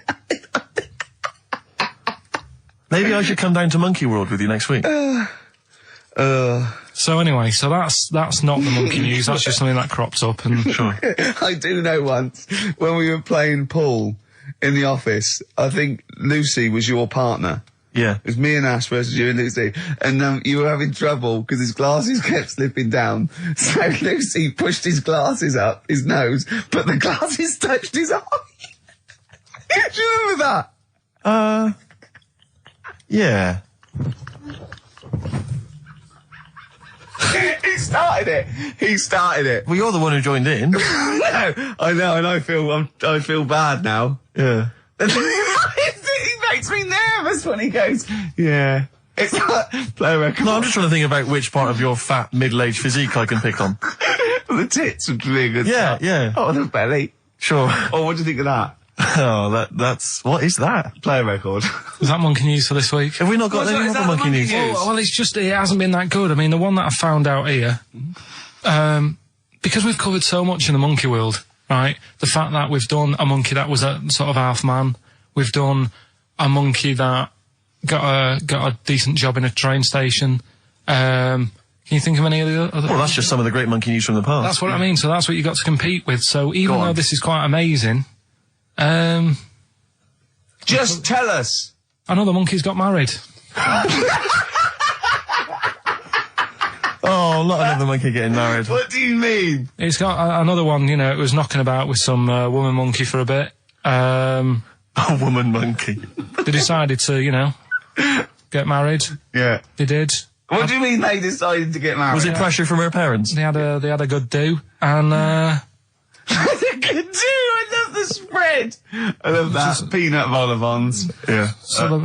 Maybe I should come down to Monkey World with you next week. So anyway, that's not the monkey news, that's just something that cropped up, and... Sure. I do know once, when we were playing pool in the office, I think Lucy was your partner. Yeah. It was me and Ash versus you and Lucy. And you were having trouble because his glasses kept slipping down. So Lucy pushed his glasses up his nose, but the glasses touched his eye. Do you remember that? Yeah. He started it. Well, you're the one who joined in. No, I know, and I feel bad now. Yeah. He makes me nervous when he goes, yeah. It's like, play a record. No, I'm just trying to think about which part of your fat, middle-aged physique I can pick on. The tits would be a good Yeah, start. yeah. Oh, the belly. Sure. Oh, what do you think of that? Oh, that's... What is that? Play a record. Is that monkey news for this week? Have we not got any other monkey news? Well, it's just, it hasn't been that good. I mean, the one that I found out here, because we've covered so much in the monkey world, right? The fact that we've done a monkey that was a sort of half man, we've done a monkey that got a decent job in a train station. Can you think of any of the other? Well, that's just some of the great monkey news from the past. That's what I mean. So that's what you got to compete with. So even though this is quite amazing, Just tell us. another monkey's got married. Oh, not another monkey getting married. What do you mean? It's got another one. You know, it was knocking about with some woman monkey for a bit. A woman monkey. They decided to, you know, get married. Yeah. They did. What do you mean they decided to get married? Was it pressure from her parents? They had a good do, and Good do. I love the spread. I love that. Peanut vol-au-vents. Yeah.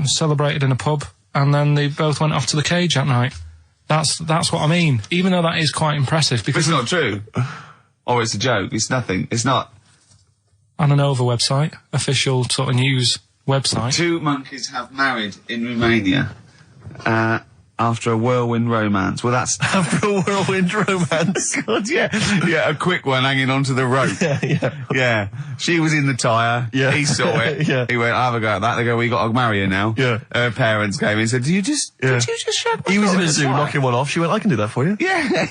celebrated in a pub, and then they both went off to the cage that night. That's what I mean. Even though that is quite impressive, But because it's not true. Or it's a joke. It's nothing. It's not. on an Nova website, official sort of news website. 2 monkeys have married in Romania after a whirlwind romance. Well, that's... After a whirlwind romance. God, yeah. Yeah, a quick one hanging onto the rope. Yeah. She was in the tyre. Yeah. He saw it. Yeah. He went, I'll have a go at that. They go, we got to marry her now. Yeah. Her parents came in and said, did you just shut my He was in door a zoo tyre?" knocking one off. She went, I can do that for you. Yeah.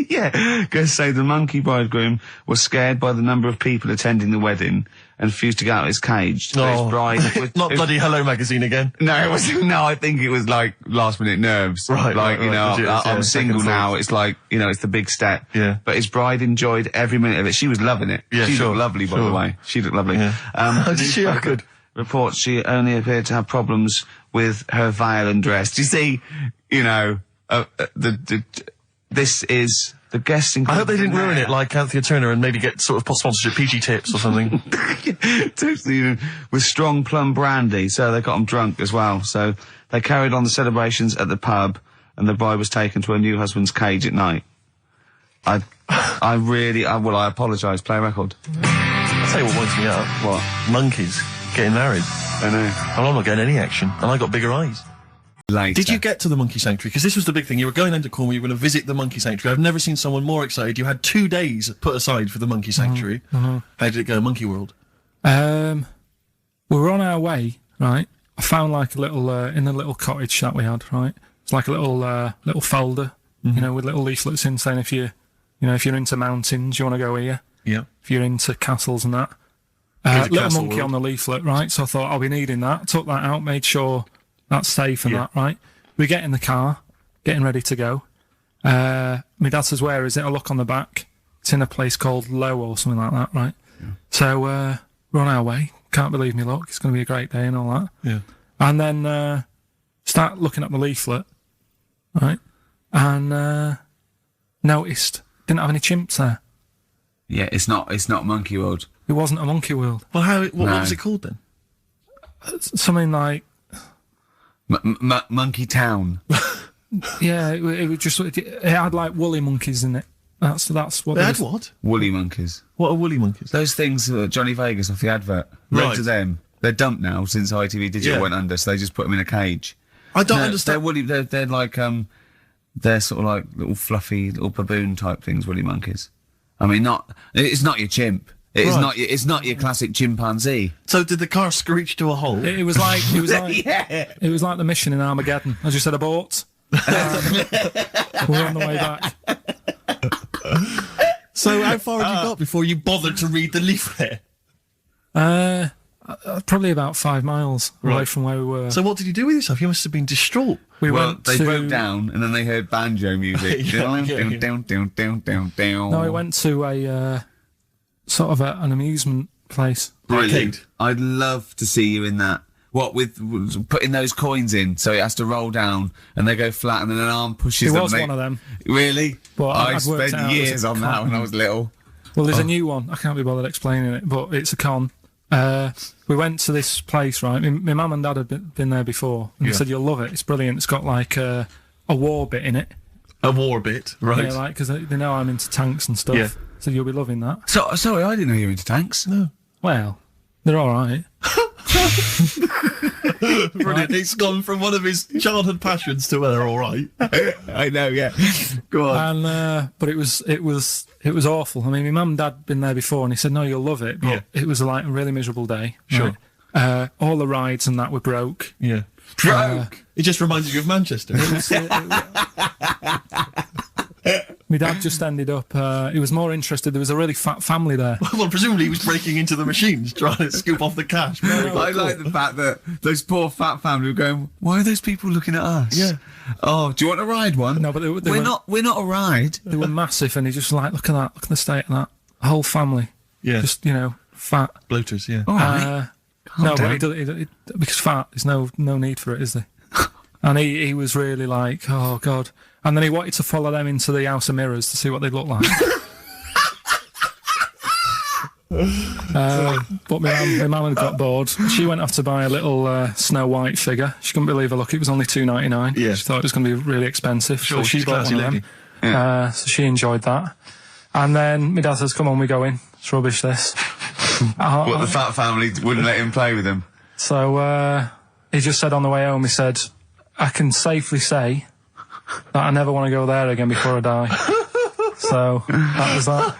Yeah. Goes say the monkey bridegroom was scared by the number of people attending the wedding and refused to get out of his cage. So his bride was, Not bloody Hello Magazine again. No, it was no. I think it was like last minute nerves. Right, like right, you know, right. Legit, I'm yeah, single second now. thoughts. It's like you know, it's the big step. Yeah. But his bride enjoyed every minute of it. She was loving it. Yeah, she sure, looked lovely, by sure. the way. She looked lovely. Yeah. Did she? Oh, good. Reports she only appeared to have problems with her veil and dress. Do you see? You know. this is the guest. I hope they didn't ruin it like Anthea Turner and maybe get sort of sponsorship PG tips or something. Totally, with strong plum brandy, so they got them drunk as well. So they carried on the celebrations at the pub, and the bride was taken to her new husband's cage at night. I apologise. Play a record. I'll tell you what winds me up. What? Monkeys getting married. I know. And I'm not getting any action, and I got bigger eyes. Later. Did you get to the monkey sanctuary? Because this was the big thing. You were going down to Cornwall, you were going to visit the monkey sanctuary. I've never seen someone more excited. You had 2 days put aside for the monkey sanctuary. How did it go, Monkey World? We were on our way, right? I found like a little, in a little cottage that we had, right? It's like a little folder, you know, with little leaflets in saying if you're into mountains, you want to go here. Yeah. If you're into castles and that. Here's a Little castle monkey world. on the leaflet, right? So I thought I'll be needing that. Took that out, made sure that's safe and that, right? We get in the car, getting ready to go. My dad says, where is it? I look on the back. It's in a place called Low or something like that, right? Yeah. So we're on our way. Can't believe me luck. It's going to be a great day and all that. Yeah. And then start looking at the leaflet, right? And noticed didn't have any chimps there. Yeah, it's not Monkey World. It wasn't a monkey world. Well, what was it called then? Something like Monkey Town. yeah, it was just it had like woolly monkeys in it. That's what They it had was. what? Woolly monkeys. What are woolly monkeys? Those things Johnny Vegas off the advert. Right. Loads of them. They're dumped now since ITV Digital went under, so they just put them in a cage. I don't No, understand. They're woolly. They're like they're sort of like little fluffy little baboon type things. Woolly monkeys. I mean, it's not your chimp. It's not your classic chimpanzee. So did the car screech to a halt? It was like Yeah. it was like the mission in Armageddon. As you said, abort. We're on the way back. So how far had you got before you bothered to read the leaflet? Probably about 5 miles away Right. from where we were. So what did you do with yourself? You must have been distraught. we Well, went they to, broke down and then they heard banjo music. Yeah. Down. No, we went to a sort of an amusement place. Brilliant. I'd love to see you in that. What with putting those coins in, so it has to roll down and they go flat, and then an arm pushes It them. was one of them. Really? But I I'd worked it spent out as years a on that con. when I was little. Well, there's a new one. I can't be bothered explaining it, but it's a con. We went to this place, right? My mum and dad had been there before, and they said you'll love it. It's brilliant. It's got like a war bit in it. A war bit, right? Yeah, like because they know I'm into tanks and stuff. Yeah. So you'll be loving that. So sorry, I didn't know you were into tanks. No. Well, they're all right. Brilliant. It's gone from one of his childhood passions to they're all right. I know, yeah. Go on. And but it was awful. I mean, my mum and dad had been there before, and he said, "No, you'll love it." But it was like a really miserable day. Sure. Right? All the rides and that were broke. Yeah. Broke. It just reminds you of Manchester. My dad just ended up. He was more interested. There was a really fat family there. Well, presumably he was breaking into the machines, trying to scoop off the cash. I like the fact that those poor fat family were going, why are those people looking at us? Yeah. Oh, do you want to ride one? No, but we're not a ride. They were massive, and he just like, look at that, look at the state of that whole family. Yeah. Just fat. Bloaters, yeah. All right. No, down. but because fat, there's no need for it, is there? And he was really like, oh God. And then he wanted to follow them into the House of Mirrors to see what they'd look like. But my mum had got bored. She went off to buy a little Snow White figure. She couldn't believe her luck. It was only $2.99. Yeah. She thought it was going to be really expensive. Sure, so she she's a bought classy one of them. lady. So she enjoyed that. And then my dad says, come on, we go in. It's rubbish, this. What, the fat family wouldn't let him play with them? So he just said on the way home, he said, I can safely say that I never want to go there again before I die. So that was that.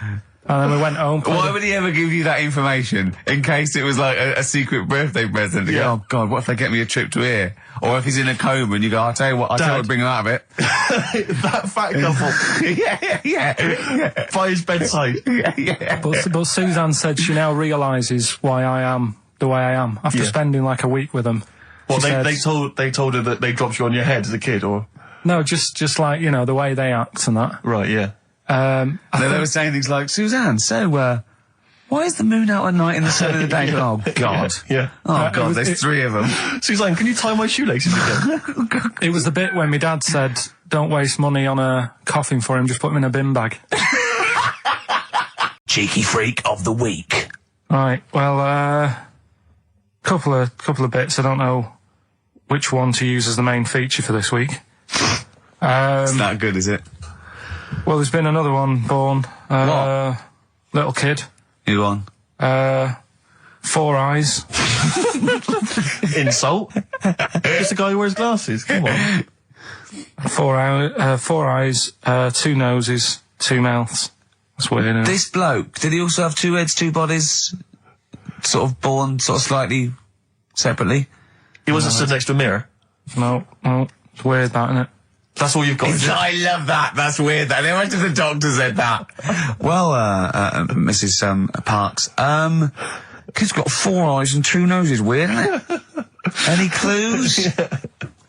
And then we went home. Why would he ever give you that information? In case it was like a secret birthday present. You go, oh God, what if they get me a trip to here? Or if he's in a coma and you go, I'll tell you what, I'll bring him out of it. That fat couple. yeah. By his bedside. Yeah. But Suzanne said she now realises why I am the way I am after spending like a week with them. Well, She said- they told her that they dropped you on your head as a kid, or No, just like, the way they act and that. right? Yeah. I They think- were saying things like, Suzanne, so, Why is the moon out at night and the sun in the day? Oh, God. Yeah. Oh, God, there's 3 of them. Suzanne, can you tie my shoelaces again? It was the bit when my dad said, don't waste money on a coffin for him, just put him in a bin bag. Cheeky freak of the week. Right, well, couple of bits. I don't know which one to use as the main feature for this week. It's not good, is it? Well, there's been another one born. What? Little kid. You on? 4 eyes. Insult? Just a guy who wears glasses. Come on. 4 eyes, 2 noses, 2 mouths. That's weird, isn't it? This bloke, did he also have 2 heads, 2 bodies? Sort of born sort of slightly separately? He wasn't stood next to a mirror. No, it's weird, that, isn't it? That's all you've got. I love that. That's weird. That. Imagine if the doctor said that. Well, Mrs. Parks, kid's got 4 eyes and 2 noses. Weird, isn't it? Any clues?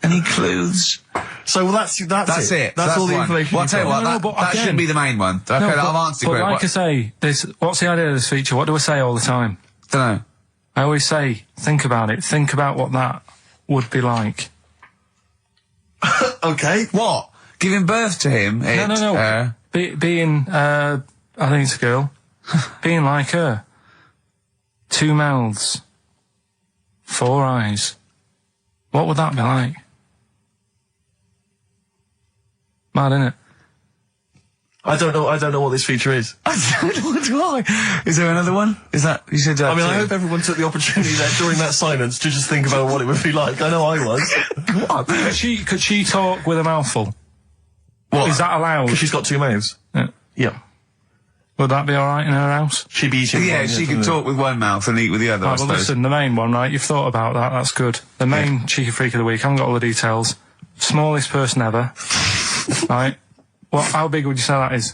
Any clues? So well, that's it. That's all the one. information. Well, I'll tell you what, No, that, but that again- should be the main one. Okay, I've answered but it. like I say, what's the idea of this feature? What do I say all the time? Don't know. I always say, think about it. Think about what that would be like. Okay. What? Giving birth to him? No. Being, I think it's a girl. Being like her. 2 mouths. 4 eyes. What would that be like? Mad, innit? I don't know what this feature is. I don't know why. Is there another one? Is that, you said I mean, I hope everyone took the opportunity there during that silence to just think about what it would be like. I know I was. Could she talk with a mouthful? What? Is that allowed? Because she's got 2 mouths. Yeah. Yeah. Would that be alright in her house? She'd be eating. Yeah, one, she can talk with one mouth and eat with the other, I Right, well, suppose. listen, the main one, right? You've thought about that. That's good. The main cheeky freak of the week. I haven't got all the details. Smallest person ever. Right? How big would you say that is?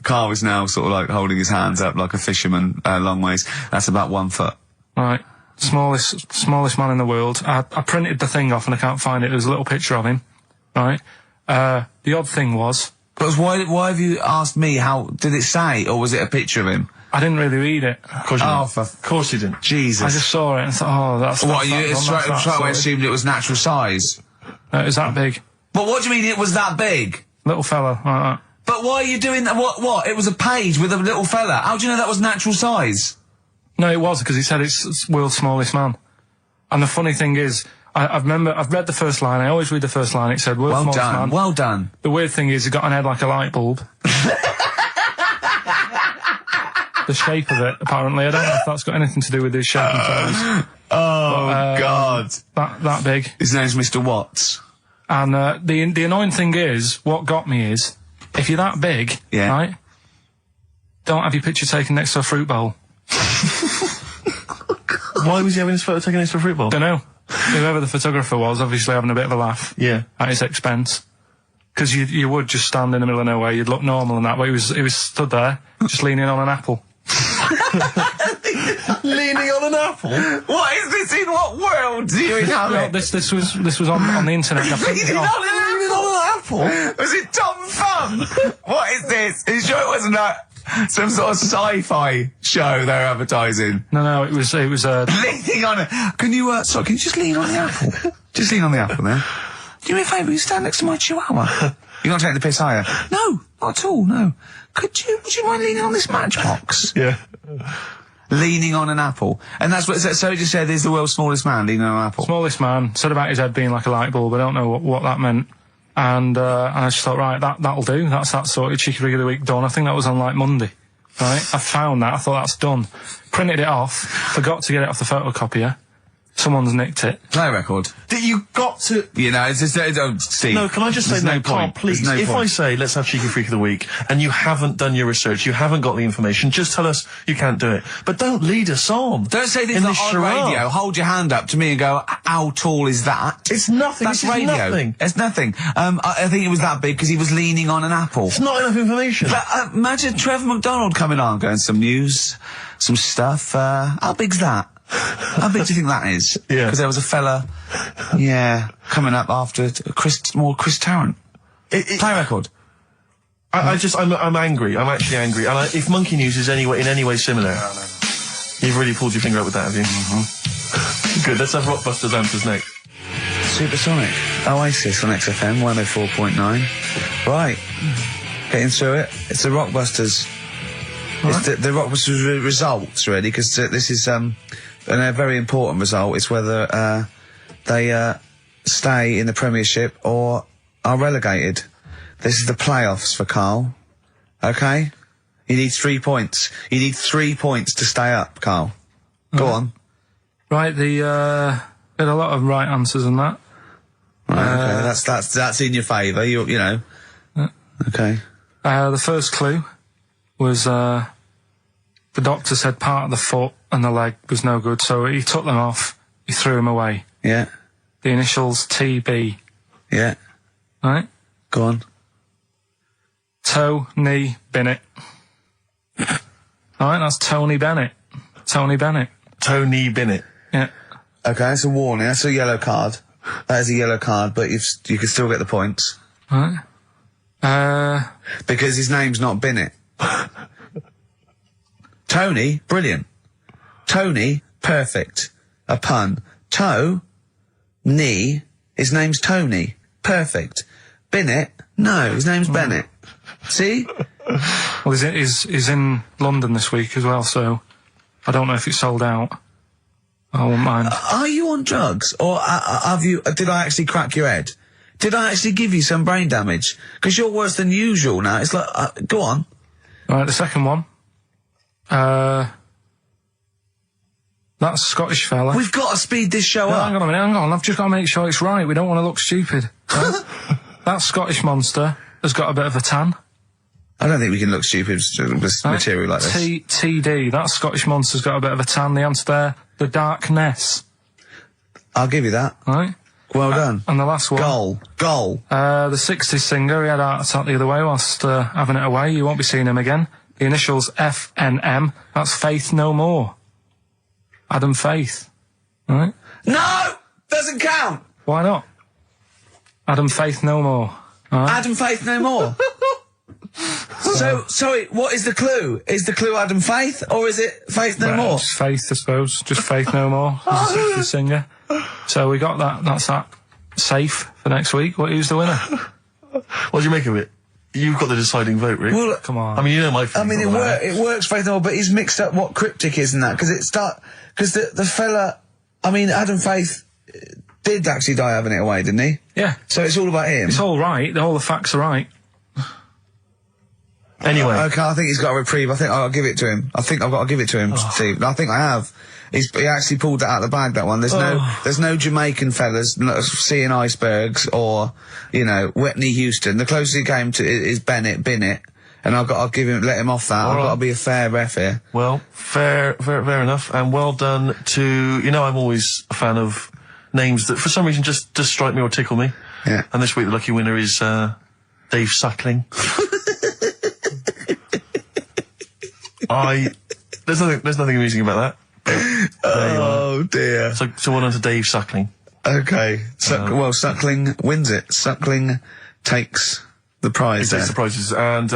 Carl is now sort of like holding his hands up like a fisherman, long ways. That's about 1 foot. Right. Smallest man in the world. I printed the thing off and I can't find it. There's a little picture of him. Right? The odd thing was, But why have you asked me how, did it say, or was it a picture of him? I didn't really read it. Of course you didn't. Of course you didn't. Jesus. I just saw it and thought, oh, that's... What, that's you that one, that's straight away sorted. assumed it was natural size? No, it was that big. But what do you mean it was that big? Little fella, like that. But why are you doing that? What? It was a page with a little fella. How do you know that was natural size? No, it was, because he said it's world's smallest man. And the funny thing is, I've read the first line, I always read the first line, it said world's Well smallest done, man. well done. The weird thing is, he got an head like a light bulb. The shape of it, apparently. I don't know if that's got anything to do with his shape and face. God. That big. His name's Mr. Watts. And the annoying thing is, what got me is, if you're that big, Yeah. right, don't have your picture taken next to a fruit bowl. Why was he having his photo taken next to a fruit bowl? Don't know. Whoever the photographer was, obviously having a bit of a laugh. Yeah. At his expense. Because you would just stand in the middle of nowhere, you'd look normal and that, but he was stood there, just leaning on an apple. Leaning on an apple? What is this? In what world do you inhabit? This was on the internet. I printed it Leaning off. on an apple? Was it Tom Thumb? What is this? Are you sure it wasn't some sort of sci-fi show they're advertising? No, it was Leaning on it. Can you just lean on the apple? Just lean on the apple there. Do me a favour, you stand next to my chihuahua. You're not taking the piss, are you? No, not at all, no. Would you mind leaning on this matchbox? Yeah. Leaning on an apple. And that's what, so it just said he's the world's smallest man leaning on an apple. smallest man, said about his head being like a light bulb. I don't know what that meant. And I just thought, right, that'll do. That's that sorted. Cheeky Rig of the Week done. I think that was on like Monday. Right? I found that. I thought that's done. Printed it off. Forgot to get it off the photocopier. Someone's nicked it. Play record. You got to... You know, it's just, Steve. No, can I just say, there's no, no Carl, point. please, There's no if point. I say, let's have Cheeky Freak of the Week, and you haven't done your research, you haven't got the information, just tell us you can't do it. But don't lead us on. Don't say this in on this charade. radio. Hold your hand up to me and go, how tall is that? It's nothing. That's This is radio. nothing. It's nothing. I think it was that big because he was leaning on an apple. It's not enough information. But imagine Trevor McDonald coming on, going some news, some stuff. How big's that? How big do you think that is? Yeah. Because there was a fella, coming up after Chris Tarrant. Play record. I'm angry. I'm actually angry. And if Monkey News is in any way similar, you've really pulled your finger out with that, have you? Mm-hmm. Good. Let's have Rockbusters answers next. Supersonic. Oasis on XFM 104.9. Right. Getting through it. It's the Rockbusters. Right. It's the Rockbusters results, really, because this is a very important result. It's whether they stay in the Premiership or are relegated. This is the playoffs for Karl. Okay? You need 3 points. You need 3 points to stay up, Karl. Go on. Right, had a lot of right answers on that. Right, okay, that's in your favour, you know. Okay. The first clue was, the doctor said part of the foot and the leg was no good, so he took them off, he threw them away. Yeah. The initials TB. Yeah. Right? Go on. Tony Bennett. Alright, that's Tony Bennett. Tony Bennett. Tony Bennett. Yeah. Okay, that's a warning. That's a yellow card. That is a yellow card, but you can still get the points. Right. Because his name's not Bennett. Tony, brilliant. Tony, perfect. A pun. Knee, his name's Tony. Perfect. Bennett, no, his name's Bennett. See? Well, he's in London this week as well, so I don't know if it's sold out. I won't mind. Are you on drugs? Or did I actually crack your head? Did I actually give you some brain damage? Because you're worse than usual now. It's like, go on. Right, the second one. That Scottish fella. We've got to speed this show up. Hang on a minute, hang on. I've just got to make sure it's right. We don't want to look stupid. Right? That Scottish monster has got a bit of a tan. I don't think we can look stupid with material like this. TD, that Scottish monster's got a bit of a tan. The answer there, the Darkness. I'll give you that. Right. Well done. And the last one. Goal. The 60s singer, he had a heart attack the other way whilst having it away. You won't be seeing him again. The initials FNM, that's Faith No More. Adam Faith. Right? No! Doesn't count! Why not? Adam Faith No More. Right? Adam Faith No More. So, sorry, what is the clue? Is the clue Adam Faith, or is it Faith No More? Just Faith, I suppose. Just Faith No More. He's a 60s singer. So we got that. That's that. Safe for next week. Who's the winner? What do you make of it? You've got the deciding vote, Rick. Well, come on. I mean, you know my feelings. I mean, it works, Faith No More, but he's mixed up what cryptic is and that, because the fella, I mean, Adam Faith did actually die having it away, didn't he? Yeah. So it's all about him. It's all right. All the facts are right. Anyway. Okay, I think he's got a reprieve. I think I'll give it to him. I think I've got to give it to him, Steve. I think I have. He actually pulled that out of the bag, that one. There's no Jamaican fellas seeing icebergs or, you know, Whitney Houston. The closest he came to is Bennett, and I'll let him off that. I've got to be a fair ref here. Well, fair enough, and well done to, I'm always a fan of names that for some reason just strike me or tickle me. Yeah. And this week the lucky winner is, Dave Suckling. There's nothing amusing about that. Oh dear. So well done to Dave Suckling. Okay. Suckling wins it. Suckling takes the prize. He takes the prizes, and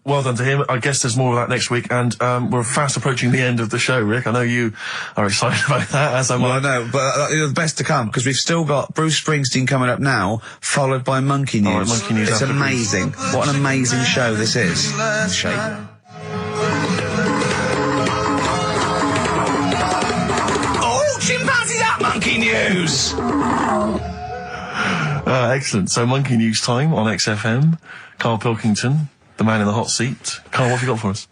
well done to him. I guess there's more of that next week, and we're fast approaching the end of the show, Rick. I know you are excited about that, as am I. Well, I know, but the best to come, because we've still got Bruce Springsteen coming up now, followed by Monkey News. All right, Monkey News. It's amazing. What an amazing show this is. Shake. Monkey News! Excellent. So, Monkey News time on XFM. Karl Pilkington, the man in the hot seat. Karl, what have you got for us?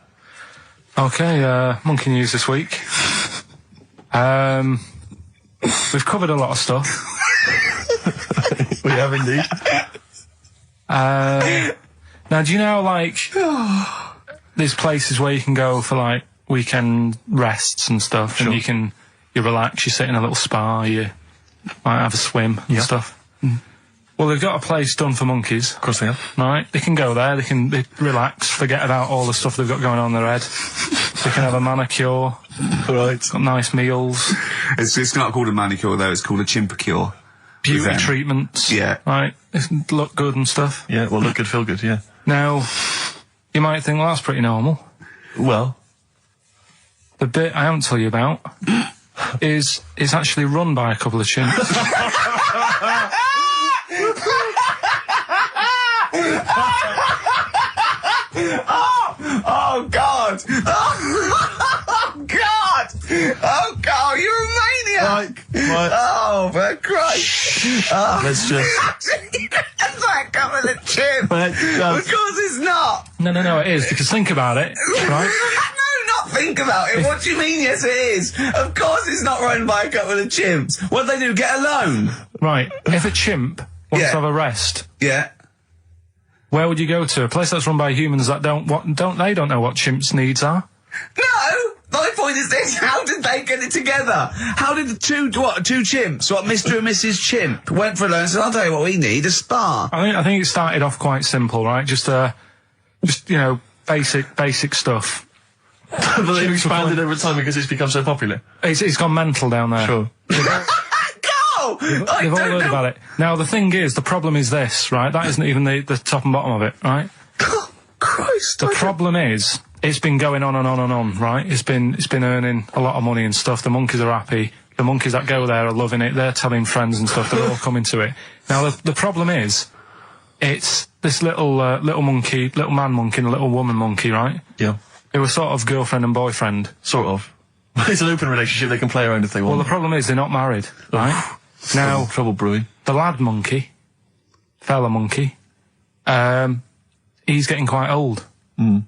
Okay, Monkey News this week. We've covered a lot of stuff. We have indeed. Now, do you know, like, there's places where you can go for, like, weekend rests and stuff, Sure. and you relax, you sit in a little spa, you might have a swim and stuff. Mm. Well, they've got a place done for monkeys. Of course they have. Right? They can go there, they relax, forget about all the stuff they've got going on in their head. They can have a manicure. Right. Got nice meals. It's not called a manicure, though. It's called a chimpacure. Beauty treatments. Yeah. Right? They look good and stuff. Yeah, well, look good, feel good, yeah. Now, you might think, well, that's pretty normal. Well, The bit I haven't told you about is actually run by a couple of chimps. Oh God! Oh God! Oh God! You're a maniac! Right. Oh, for Christ! Oh. Let's just. That's like coming a chip. Let's Of just. course it's not. No, it is, because think about it, right? No, not think about it. What do you mean? Yes, it is. Of course it's not run by a couple of chimps. What do they do? Get a loan? Right, if a chimp wants Yeah. to have a rest, Yeah. where would you go to? A place that's run by humans that don't know what chimps' needs are? No! My point is this, how did they get it together? How did the two chimps, Mr. and Mrs. Chimp, went for a loan and said, I'll tell you what we need, a spa. I think it started off quite simple, right? Just basic stuff. But they've expanded over time because it's become so popular. It's gone mental down there. Sure. Go! They've all heard about it. Now, the thing is, the problem is this, right? That isn't even the top and bottom of it, right? God, Christ. The problem is, it's been going on and on and on, right? It's been earning a lot of money and stuff. The monkeys are happy. The monkeys that go there are loving it. They're telling friends and stuff. They're all coming to it. Now, the problem is, it's this little monkey, little man monkey and a little woman monkey, right? Yeah. It was sort of girlfriend and boyfriend. Sort of. It's an open relationship. They can play around if they Well, want. the problem is they're not married, right? Now, Trouble brewing. the lad monkey, fella monkey, he's getting quite old. Mm.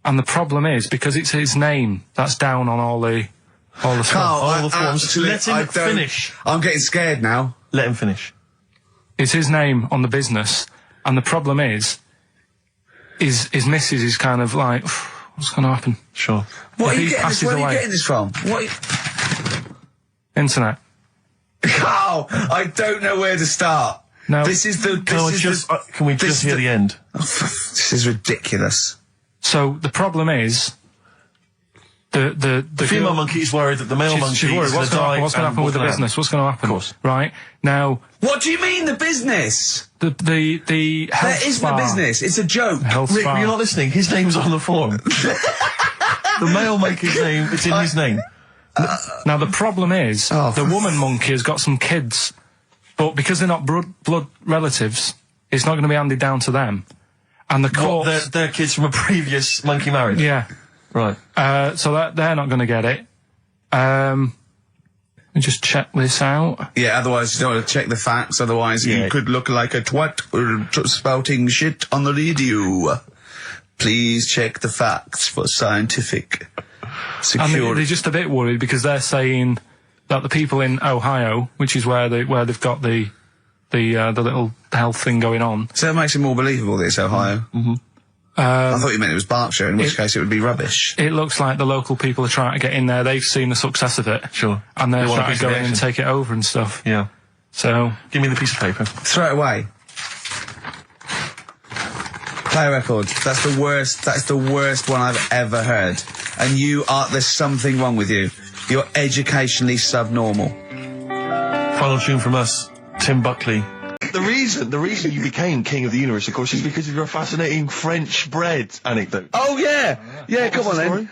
And the problem is, because it's his name that's down on all the stuff. Carl, All the forms. actually, Let him I don't- finish. I'm getting scared now. Let him finish. It's his name on the business. And the problem is, his missus is kind of like, what's going to happen? Sure. What If are you he getting this, passes where are you away. getting this from? Internet. Carl, I don't know where to start. No. This is the... Can we this just is hear the end? This is ridiculous. So the problem is, the Female girl- monkey is worried that the male monkey she's worried. is What's going to die. going to happen with the business? What's going to happen? Of course. Right? Now, What do you mean, the business? the health There isn't a spa- business. It's a joke. Health Rick, spa. you're not listening. His name's on the form. The male monkey's name, it's in his name. Now, the problem is, the woman monkey has got some kids, but because they're not blood relatives, it's not going to be handed down to them. And the What, court... they're kids from a previous monkey marriage? Yeah. Right. So they're not going to get it. Let me just check this out. Yeah, otherwise you don't want to check the facts, otherwise Yeah. you could look like a twat spouting shit on the radio. Please check the facts for scientific And security. they're just a bit worried because they're saying that the people in Ohio, which is where they've got the little health thing going on. So that makes it more believable that it's Ohio. Mm-hmm. I thought you meant it was Berkshire, in which case it would be rubbish. It looks like the local people are trying to get in there. They've seen the success of it. Sure. And they're They want a trying piece to of go the in and action. take it over and stuff. Yeah. So, Give me the piece of paper. Throw it away. Play a record. That's the worst one I've ever heard. And there's something wrong with you. You're educationally subnormal. Final tune from us, Tim Buckley. The reason you became king of the universe, of course, is because of your fascinating French bread anecdote. Oh yeah, yeah. Come on the then.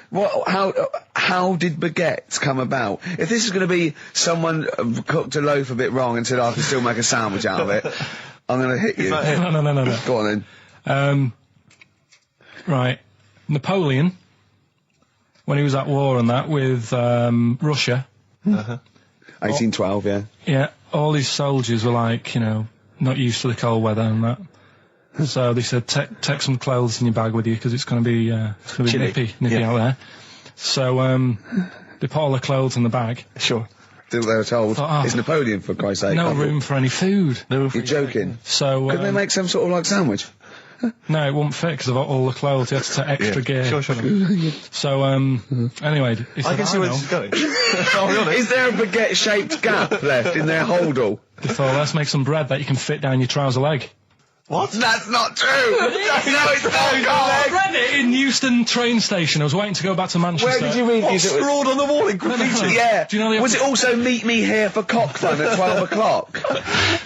story? How did baguettes come about? If this is going to be someone cooked a loaf a bit wrong and said I can still make a sandwich out of it, I'm going to hit you. no. Go on then. Right. Napoleon, when he was at war and that with Russia, 1812. Yeah. yeah, all his soldiers were like, not used to the cold weather and that. So they said, take some clothes in your bag with you because it's going to be Chilly. nippy out there. So they put all the clothes in the bag. Sure. They were told Oh. it's Napoleon, for Christ's sake. No room for any food. No, You're joking. So Couldn't they make some sort of like sandwich? no, it wouldn't fit because of all the clothes. You had to take extra gear. Sure. So anyway, he said, I can see where this is going. I'll be honest. Is there a baguette-shaped gap left in their holdall? They thought, let's make some bread that you can fit down your trouser leg. What? That's not true. No, it's not. I Carl. read it in Euston train station. I was waiting to go back to Manchester. Where did you read What, these? scrawled on the wall in graffiti? Yeah. Do you know the Was it also meet me here for cock fun at 12 o'clock?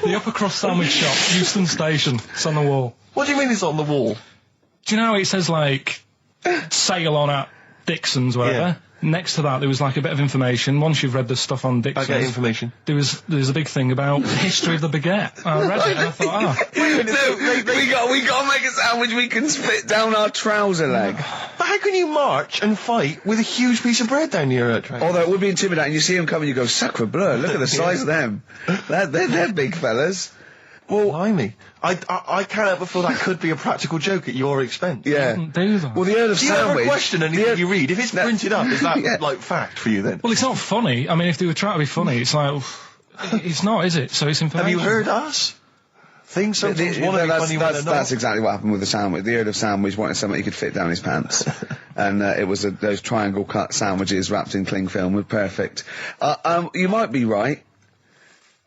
The upper cross sandwich shop, Euston station. It's on the wall. What do you mean it's on the wall? Do you know it says like sail on at Dixon's, whatever? Yeah. Next to that, there was like a bit of information. Once you've read the stuff on Dixon's, I get information. There was a big thing about the history of the baguette. I read it and I thought, No, we got to make a sandwich we can spit down our trouser leg. But how can you march and fight with a huge piece of bread down your train? Although it would be intimidating. You see them coming, you go, sacre bleu, look at the size of them. They're big fellas. Well, Blimey. I can't help but feel that could be a practical joke at your expense. yeah. do that. Well, the Earl of Do you ever Sandwich... question anything you read? If it's printed up, is that, like, fact for you then? Well, it's not funny. I mean, if they were trying to be funny, it's like, it's not, is it? So it's information. Have you heard us? Things sometimes want to be funny when they're not. That's exactly what happened with the sandwich. The Earl of Sandwich wanted something he could fit down his pants. And it was those triangle cut sandwiches wrapped in cling film were perfect. You might be right.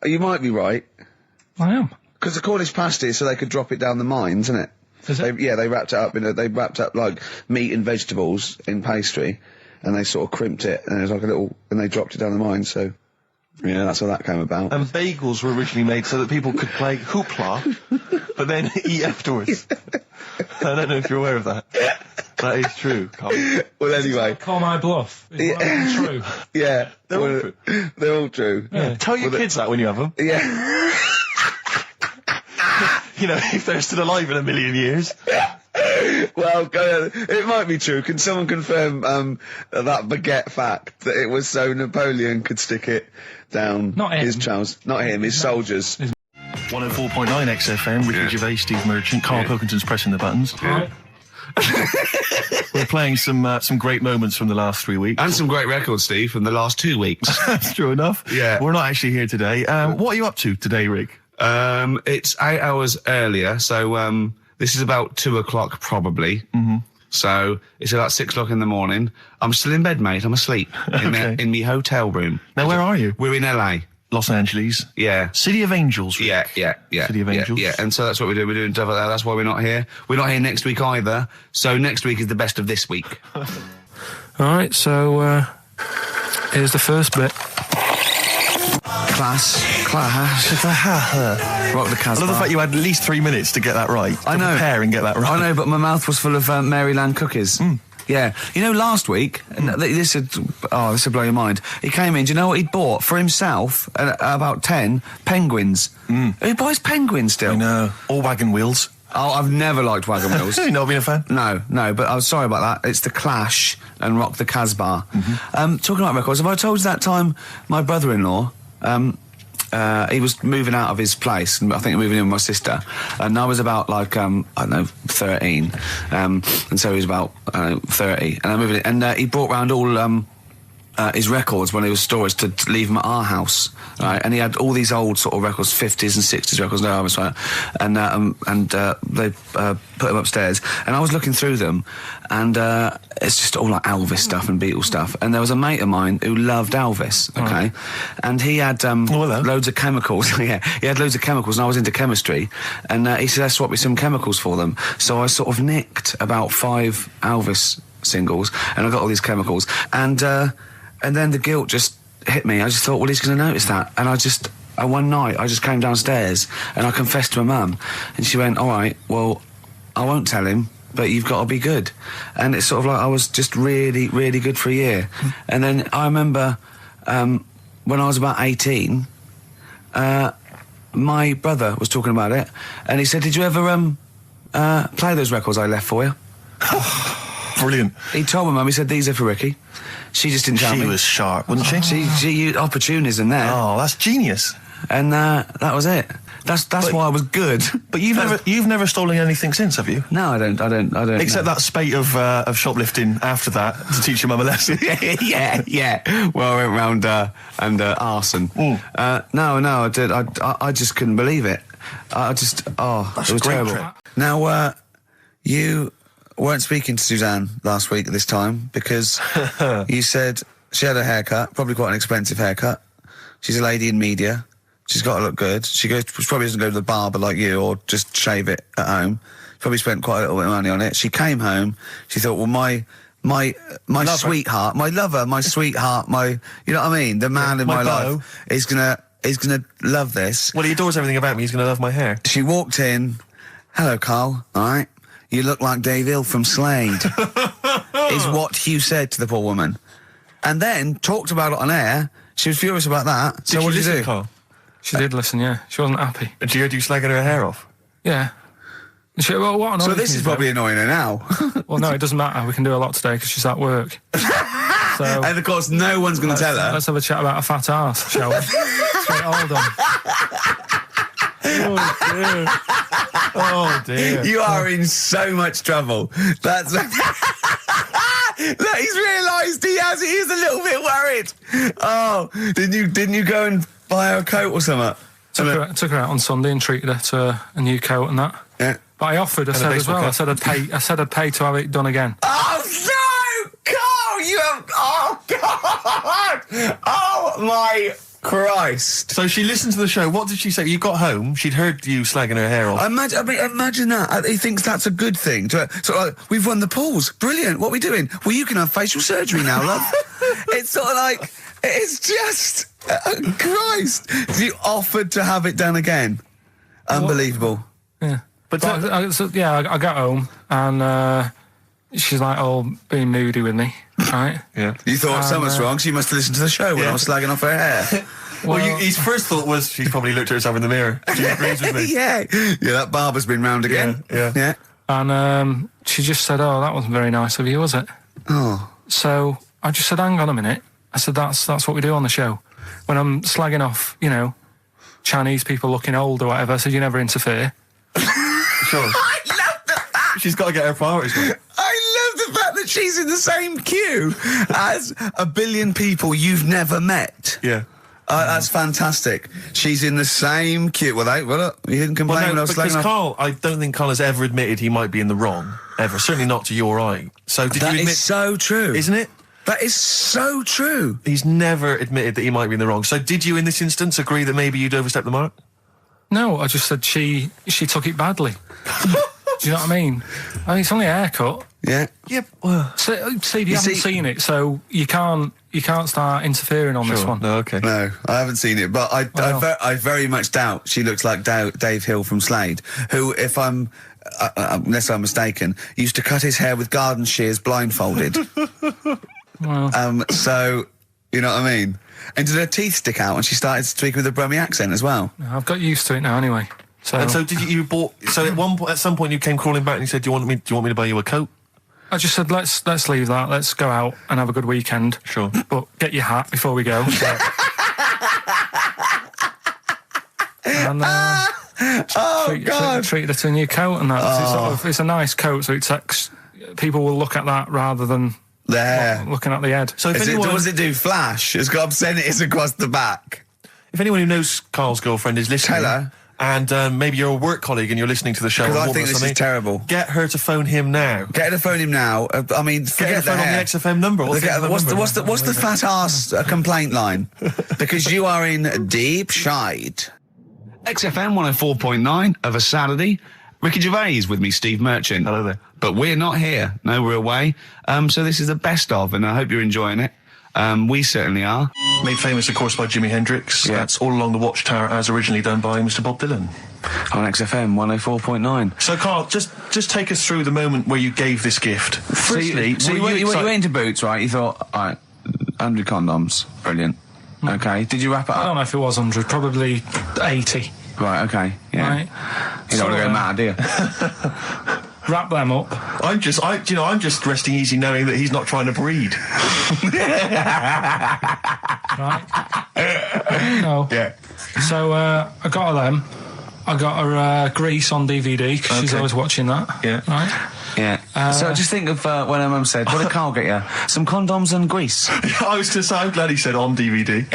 You might be right. I am. Because the Cornish pasty, so they could drop it down the mines, isn't it? Is it? They wrapped it up they wrapped up like meat and vegetables in pastry, and they sort of crimped it, and it was like and they dropped it down the mine, so, yeah, that's how that came about. And bagels were originally made so that people could play hoopla, but then eat afterwards. I don't know if you're aware of that. That is true, Carl. Well, anyway. Call my bluff. Is that true? Yeah. They're all true. They're all true. Yeah. Tell your kids that when you have them. Yeah. You know, if they're still alive in a million years. Well, go ahead. It might be true. Can someone confirm that baguette fact that it was so Napoleon could stick it down Not him. his trousers? Not him, his soldiers. 104.9 XFM, Ricky Gervais, Steve Merchant, Karl Pilkington's pressing the buttons. Right. We're playing some great moments from the last 3 weeks. And some great records, Steve, from the last 2 weeks. That's true enough. Yeah. We're not actually here today. What are you up to today, Rick? It's 8 hours earlier, so this is about 2 o'clock probably. Mm-hmm. So it's about 6 o'clock in the morning. I'm still in bed, mate. I'm asleep in my hotel room. Now, where are you? We're in LA. Los Angeles. Yeah. City of Angels, Rick. Yeah. City of Angels. Yeah, and so that's what we're doing. We're doing stuff like that. That's why we're not here. We're not here next week either. So next week is the best of this week. All right, so here's the first bit. Class. Rock the Casbah. I love the fact you had at least 3 minutes to get that right. I know. Prepare and get that right. I know, but my mouth was full of Maryland cookies. Yeah. You know, last week, this would blow your mind. He came in, do you know what he'd bought? For himself, about 10 penguins. Who buys penguins still? I know. All wagon wheels. Oh, I've never liked wagon wheels. Have you not been a fan? No, but I'm sorry about that. It's The Clash and Rock the Casbah. Talking about records, have I told you that time my brother-in-law, he was moving out of his place, I think moving in with my sister, and I was about like, I don't know, 13, and so he was about, 30, and I moved in, and he brought round all, his records when he was storage to leave them at our house, right? And he had all these old sort of records, 50s and 60s records, no, I was right, and they put them upstairs, and I was looking through them, and it's just all like Elvis stuff and Beatles stuff, and there was a mate of mine who loved Elvis, okay, and he had loads of chemicals, yeah, he had loads of chemicals, and I was into chemistry, and he said, let's swap me some chemicals for them, so I sort of nicked about 5 Elvis singles, and I got all these chemicals, and then the guilt just hit me. I just thought, well, he's going to notice that. And one night, I just came downstairs and I confessed to my mum. And she went, all right, well, I won't tell him, but you've got to be good. And it's sort of like I was just really, really good for a year. And then I remember when I was about 18, my brother was talking about it. And he said, did you ever play those records I left for you? Brilliant. He told my mum, he said, these are for Ricky. She just didn't tell me. She was sharp, wasn't she? She used opportunism there. Oh, that's genius. And that was it. That's why I was good. But you've never stolen anything since, have you? No, I don't. Except that spate of shoplifting after that to teach your mum a lesson. yeah. Well, I went round and arson. No, I did. I just couldn't believe it. That's it was a great terrible. trip. Now, you weren't speaking to Suzanne last week at this time because you said she had a haircut, probably quite an expensive haircut. She's a lady in media. She's got to look good. She probably doesn't go to the barber like you or just shave it at home. Probably spent quite a little bit of money on it. She came home. She thought, well, my sweetheart, my lover, my sweetheart, you know what I mean? The man in my life is gonna love this. Well, he adores everything about me. He's gonna love my hair. She walked in. Hello, Carl. All right. you look like Dave Hill from Slade, is what Hugh said to the poor woman. And then talked about it on air. She was furious about that. So what did you do? Carl? She did listen, yeah. She wasn't happy. And she heard you slagging her hair off? Yeah. And she, well, what So this is probably annoying her now. Well, no, it doesn't matter. We can do a lot today because she's at work. So And of course, no one's going to tell her. let's have a chat about a fat arse, shall we? Let's get it all done. Oh, dear. You are in so much trouble. That's. Look, he's realised he is a little bit worried. Oh, didn't you go and buy her a coat or something? Took her out on Sunday and treated her to a new coat and that. Yeah. But I offered, I said as well, I said I'd pay to have it done again. Oh no, Carl! You have. Oh God! Oh my Christ! So she listened to the show. What did she say? You got home, she'd heard you slagging her hair off. Imagine that. He thinks that's a good thing. Sort of like, we've won the polls. Brilliant. What are we doing? Well, you can have facial surgery now, love. It's sort of like, it's just, Christ. You offered to have it done again. Unbelievable. Yeah. But I got home and she's like all being moody with me, right? Yeah. You thought something's wrong, so you must have listened to the show when I was slagging off her hair. Well, his first thought was she's probably looked at herself in the mirror. She agrees with me. Yeah, that barber's been round again. Yeah. And she just said, "Oh, that wasn't very nice of you, was it?" Oh. So I just said, "Hang on a minute." I said, "That's what we do on the show. When I'm slagging off, Chinese people looking old or whatever, I said, you never interfere." Sure. I love the fact. She's got to get her priorities right. I love the fact that she's in the same queue as a billion people you've never met. Yeah. That's fantastic. She's in the same queue. Well, you didn't complain when I was because slagging off. Carl, I don't think Carl has ever admitted he might be in the wrong, ever. Certainly not to your eye. So did That you admit... is so true. Isn't it? That is so true. He's never admitted that he might be in the wrong. So did you, in this instance, agree that maybe you'd overstepped the mark? No, I just said she took it badly. Do you know what I mean? It's only a haircut. Yeah. Yep. Well, Steve, you haven't seen it, so you can't start interfering on this one. No, okay. No, I haven't seen it, but I very much doubt she looks like Dave Hill from Slade, who, if I'm, unless I'm mistaken, used to cut his hair with garden shears blindfolded. Well. So, you know what I mean? And did her teeth stick out and she started speaking with a Brummie accent as well? I've got used to it now anyway. So, And so did you bought... So at some point you came crawling back and you said, do you want me to buy you a coat? I just said, let's leave that. Let's go out and have a good weekend. Sure. But get your hat before we go. And treated her to a new coat and that. It's a nice coat, so people will look at that rather than looking at the head. So if Does it do flash? It's got obscenities across the back. If anyone who knows Carl's girlfriend is listening... Tell her. And maybe you're a work colleague and you're listening to the show. Because I think this is terrible. Get her to phone him now. Get her to phone him now. I mean, forget Get her to phone on the XFM number. What's the fat ass complaint line? Because you are in deep shite. XFM 104.9 of a Saturday. Ricky Gervais with me, Steve Merchant. Hello there. But we're not here. No, we're away. So this is the best of, and I hope you're enjoying it. We certainly are. Made famous, of course, by Jimi Hendrix. Yeah. That's All Along the Watchtower, as originally done by Mr. Bob Dylan. On XFM 104.9. So, Carl, just take us through the moment where you gave this gift. Firstly, you went into Boots, right? You thought, all right, 100 condoms. Brilliant. Okay. Did you wrap it I up? don't know if it was 100, probably 80. Right, okay. Yeah. Right. You don't want to go mad, do you? Wrap them up. I'm just resting easy knowing that he's not trying to breed. Right. No. Yeah. So I got her them. I got her Grease on DVD because she's always watching that. Yeah. Right. Yeah. So just think of when her mum said, "What did Carl get you? Some condoms and grease." I was just I'm glad he said on DVD.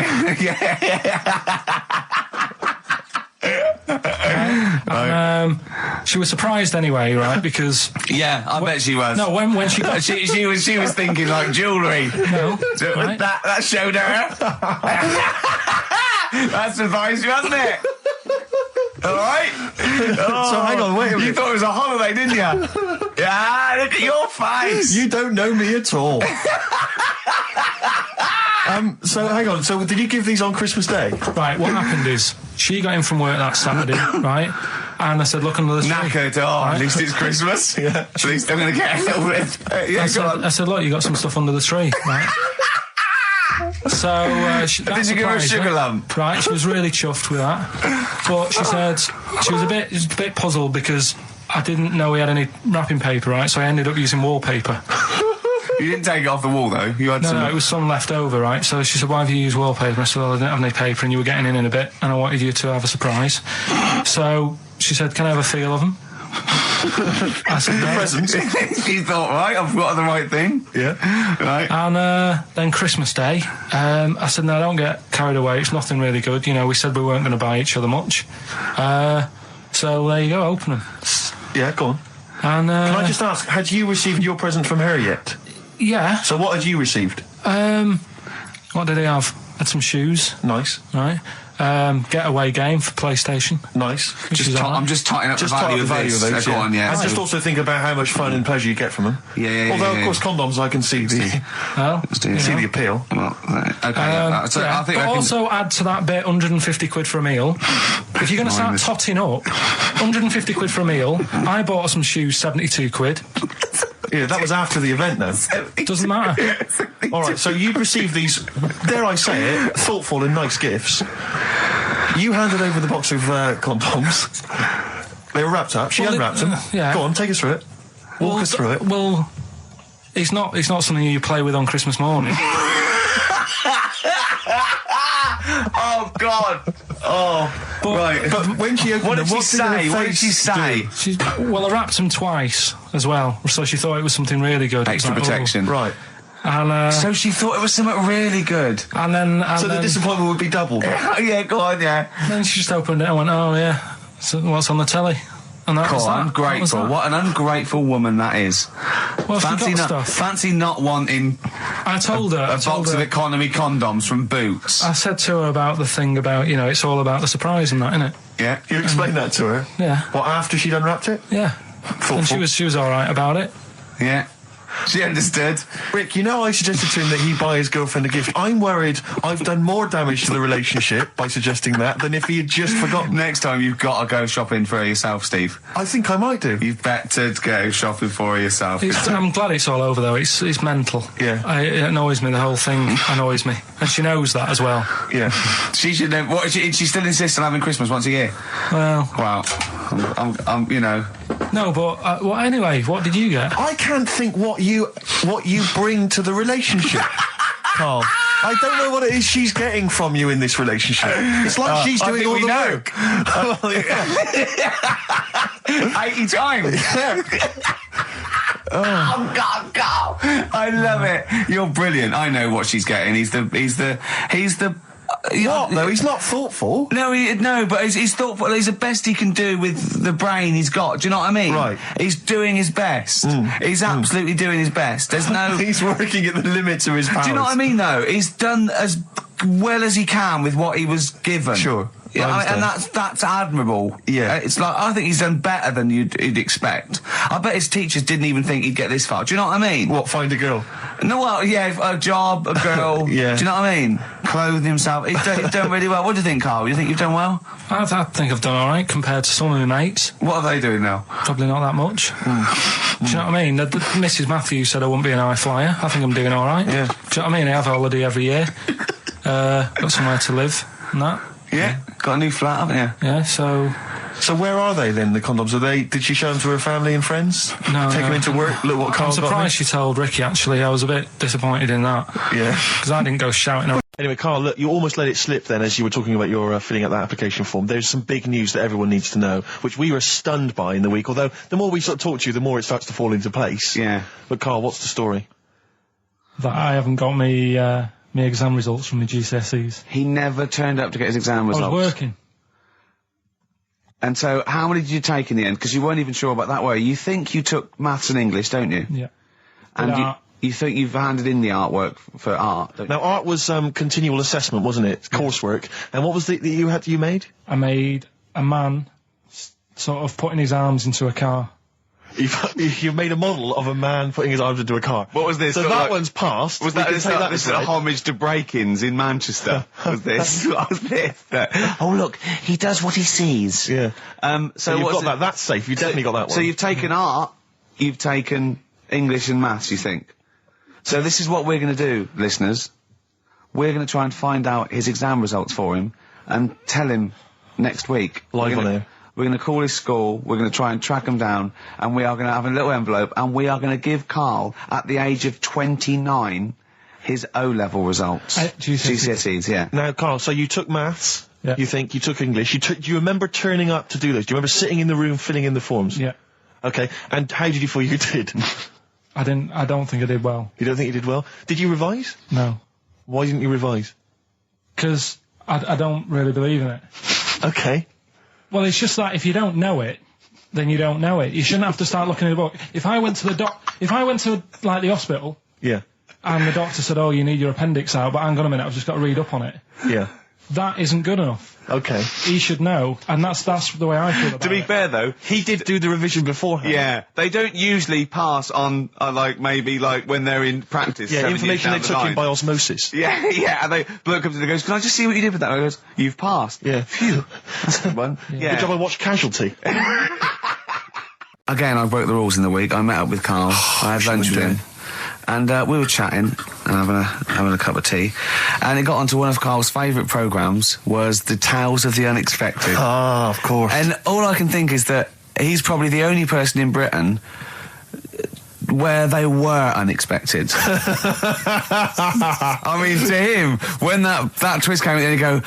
And, she was surprised anyway, right? Because I bet she was. no, when she got she was thinking like jewellery. no, right? That showed her. That surprised you, hasn't it? All right. So hang on, wait a minute. You thought it was a holiday, didn't you? Yeah. Look at your face. You don't know me at all. So hang on. So did you give these on Christmas Day? Right, what happened is she got in from work that Saturday, right? And I said, look under the tree. Knackered. Oh, at least it's Christmas. Yeah. At least I'm going to get a little bit. Yeah, I said, look, you got some stuff under the tree, right? So, did you give her a sugar lump? Right, she was really chuffed with that. But she said she was a bit puzzled because I didn't know we had any wrapping paper, right? So I ended up using wallpaper. You didn't take it off the wall, though. You had some. No, it was some left over, right? So she said, why have you used wallpaper? I said, well, I didn't have any paper and you were getting in a bit and I wanted you to have a surprise. So she said, can I have a feel of them? I said, the presents. She thought, right, I've got the right thing. Yeah. Right. And then Christmas Day, I said, no, don't get carried away. It's nothing really good. You know, we said we weren't going to buy each other much. So there you go, open them. Yeah, go on. And can I just ask, had you received your present from her yet? Yeah. So what had you received? What did he have? Had some shoes. Nice. Right. Getaway game for PlayStation. Nice. I'm just totting up the value of those. Go on, yeah. And just also think about how much fun and pleasure you get from them. Yeah. Although, of course, condoms, I can see the the appeal. Well, okay. I think but also add to that bit 150 quid for a meal. If you're going to start totting up, 150 quid for a meal. I bought her some shoes, 72 quid. Yeah, that was after the event, though. Doesn't matter. All right, so you received these, dare I say it, thoughtful and nice gifts. You handed over the box of condoms. They were wrapped up. She unwrapped them. Yeah. Go on, take us through it. Walk us through it. Well, it's not something you play with on Christmas morning. Oh God! Oh, right. But when she opened what them, did she say? What did she say? Well, I wrapped them twice as well, so she thought it was something really good. Extra protection, right? And so she thought it was something really good. And then, the disappointment would be doubled. Yeah, go on, yeah. Then she just opened it and went, "Oh yeah, so what's on the telly?" And that was that. Ungrateful. What an ungrateful woman that is. Well, Fancy not wanting. I told her a box of economy condoms from Boots. I said to her about the thing about, you know, it's all about the surprise and that, innit? Yeah. You explained that to her? Yeah. What, after she'd unwrapped it? Yeah. Thoughtful. And she was all right about it. Yeah. She understood. Rick, you know I suggested to him that he buy his girlfriend a gift. I'm worried I've done more damage to the relationship by suggesting that than if he had just forgotten. Next time you've got to go shopping for her yourself, Steve. I think I might do. You've better go shopping for her yourself. I'm glad it's all over, though. It's mental. Yeah. It annoys me. The whole thing annoys me. And she knows that as well. Yeah. She should know. What, she still insists on having Christmas once a year? Well. Wow. I'm you know. No, but well, anyway, what did you get? I can't think what you bring to the relationship, Carl. I don't know what it is she's getting from you in this relationship. It's like she's doing all the work. 80 times. Oh God, Carl! I love it. You're brilliant. I know what she's getting. He's the. What? No, he's not thoughtful. No, but he's thoughtful. He's the best he can do with the brain he's got. Do you know what I mean? Right. He's doing his best. He's absolutely doing his best. There's no. He's working at the limits of his powers. Do you know what I mean? Though he's done as well as he can with what he was given. Sure. Yeah, and that's admirable. Yeah. It's like, I think he's done better than you'd expect. I bet his teachers didn't even think he'd get this far. Do you know what I mean? What, find a girl? No, well, yeah, a job, a girl. Yeah. Do you know what I mean? Clothe himself. He's done really well. What do you think, Carl? You think you've done well? I think I've done all right compared to some of my mates. What are they doing now? Probably not that much. Do you know what I mean? Mrs. Matthews said I wouldn't be an high flyer. I think I'm doing all right. Yeah. Do you know what I mean? I have a holiday every year. Got somewhere to live and that. Yeah. Got a new flat, haven't you? Yeah, so where are they then, the condoms? Did she show them to her family and friends? No. Take them into work? Look what Carl I'm surprised she told Ricky, actually. I was a bit disappointed in that. Yeah. Because I didn't go shouting out. Anyway, Carl, look, you almost let it slip then as you were talking about your filling out that application form. There's some big news that everyone needs to know, which we were stunned by in the week, although the more we sort of talk to you, the more it starts to fall into place. Yeah. But Carl, what's the story? That I haven't got me exam results from my GCSEs. He never turned up to get his exam results. I was working. And so, how many did you take in the end? Because you weren't even sure about that, were you? You think you took maths and English, don't you? Yeah. And you think you've handed in the artwork for art, don't you? Now, art was continual assessment, wasn't it? Coursework. And what was that you made? I made a man sort of putting his arms into a car. You've made a model of a man putting his arms into a car. What was this? So Sort of that like- one's passed. Was We that can this, take like, that this sort of aside. homage to break-ins in Manchester? Was this? What was this? Oh look, he does what he sees. Yeah. So So you've what's got that. That's safe. You've definitely got that one. So you've taken art, you've taken English and maths, you think? So this is what we're going to do, listeners. We're going to try and find out his exam results for him and tell him next week. Live on air. We're going to call his school, we're going to try and track him down, and we are going to have a little envelope, and we are going to give Karl, at the age of 29, his O-level results. GCSEs, yeah. Now, Karl, so you took maths. Yeah. You think you took English. Do you remember turning up to do those? Do you remember sitting in the room filling in the forms? Yeah. Okay. And how did you feel you did? I don't think I did well. You don't think you did well? Did you revise? No. Why didn't you revise? Because I don't really believe in it. Okay. Well, it's just that if you don't know it, then you don't know it. You shouldn't have to start looking at the book. If I went to like the hospital Yeah. and the doctor said, "Oh, you need your appendix out," but hang on a minute, I've just got to read up on it. Yeah. That isn't good enough. Okay. He should know, and that's the way I feel about it. To be fair, though, He did do the revision beforehand. yeah, they don't usually pass on, like, maybe, like, when they're in practice. Yeah, 7 years information down they the took in line. by osmosis. Yeah, yeah, and they bloke comes in and goes, "Can I just see what you did with that?" And I goes, "You've passed." Yeah. Phew. That's a good one. Good job I watched Casualty. Again, I broke the rules in the week. I met up with Karl. I had lunch with him. And we were chatting and having a cup of tea. And it got onto one of Karl's favourite programmes, was the Tales of the Unexpected. Ah, of course. And all I can think is that he's probably the only person in Britain where they were unexpected. I mean, to him, when that twist came in, he'd go,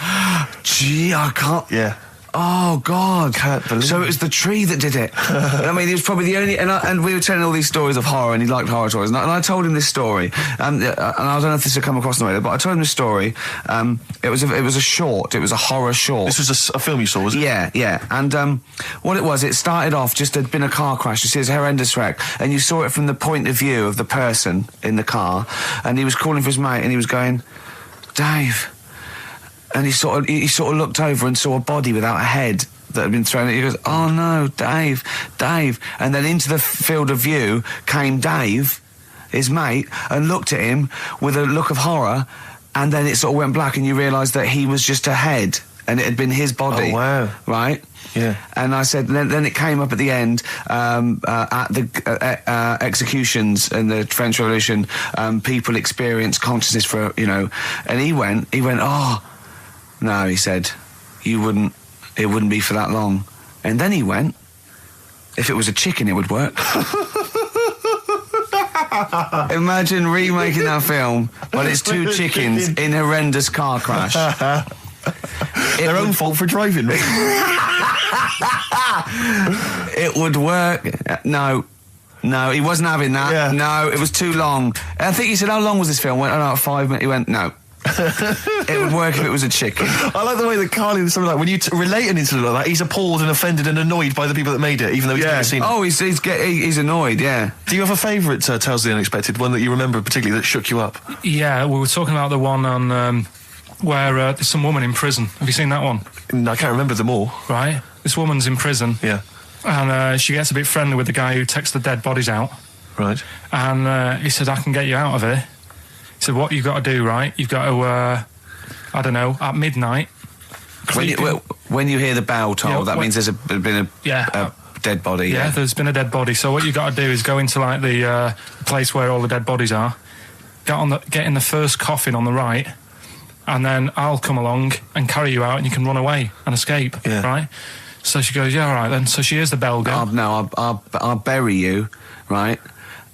"Gee, I can't..." Yeah. Oh, God. Can't believe So it. it was the tree that did it. I mean, he was probably the only... And we were telling all these stories of horror, and he liked horror stories. And I told him this story. And I don't know if this had come across in the way, but I told him this story. It was a short. It was a horror short. This was a film you saw, was it? Yeah, yeah. And what it was, it started off just there'd been a car crash. You see, it's a horrendous wreck, and you saw it from the point of view of the person in the car, and he was calling for his mate, and he was going, "Dave." And he sort of looked over and saw a body without a head that had been thrown. He goes, "Oh no, Dave, Dave!" And then into the field of view came Dave, his mate, and looked at him with a look of horror. And then it sort of went black, and you realised that he was just a head, and it had been his body. Oh, wow. Right? Yeah. And I said, then it came up at the end, at the executions in the French Revolution, people experience consciousness for, and he went, "Oh, no," he said, it wouldn't be for that long. And then he went, "If it was a chicken, it would work." Imagine remaking that film, but it's two chickens in a horrendous car crash. Their own fault for driving. It would work. No, he wasn't having that. Yeah. No, it was too long. I think he said, "How long was this film?" I went, "Oh, no, 5 minutes." He went, "No." It would work if it was a chicken. I like the way that Karl is something like when you relate an incident like that, he's appalled and offended and annoyed by the people that made it, even though he's never seen it. Oh, he's annoyed, yeah. Do you have a favourite Tales of the Unexpected, one that you remember particularly that shook you up? Yeah, we were talking about the one on where there's some woman in prison. Have you seen that one? I can't remember them all. Right. This woman's in prison. Yeah. And she gets a bit friendly with the guy who takes the dead bodies out. Right. And he said, "I can get you out of here." He said, "What you've got to do, right? You've got to, I don't know, at midnight." When you hear the bell toll, Yeah, that means there's been a dead body. Yeah, there's been a dead body. So what you got to do is go into like the place where all the dead bodies are. Get in the first coffin on the right, and then I'll come along and carry you out, and you can run away and escape. Yeah. Right. So she goes, "Yeah, all right then." So she hears the bell go. I'll bury you, right?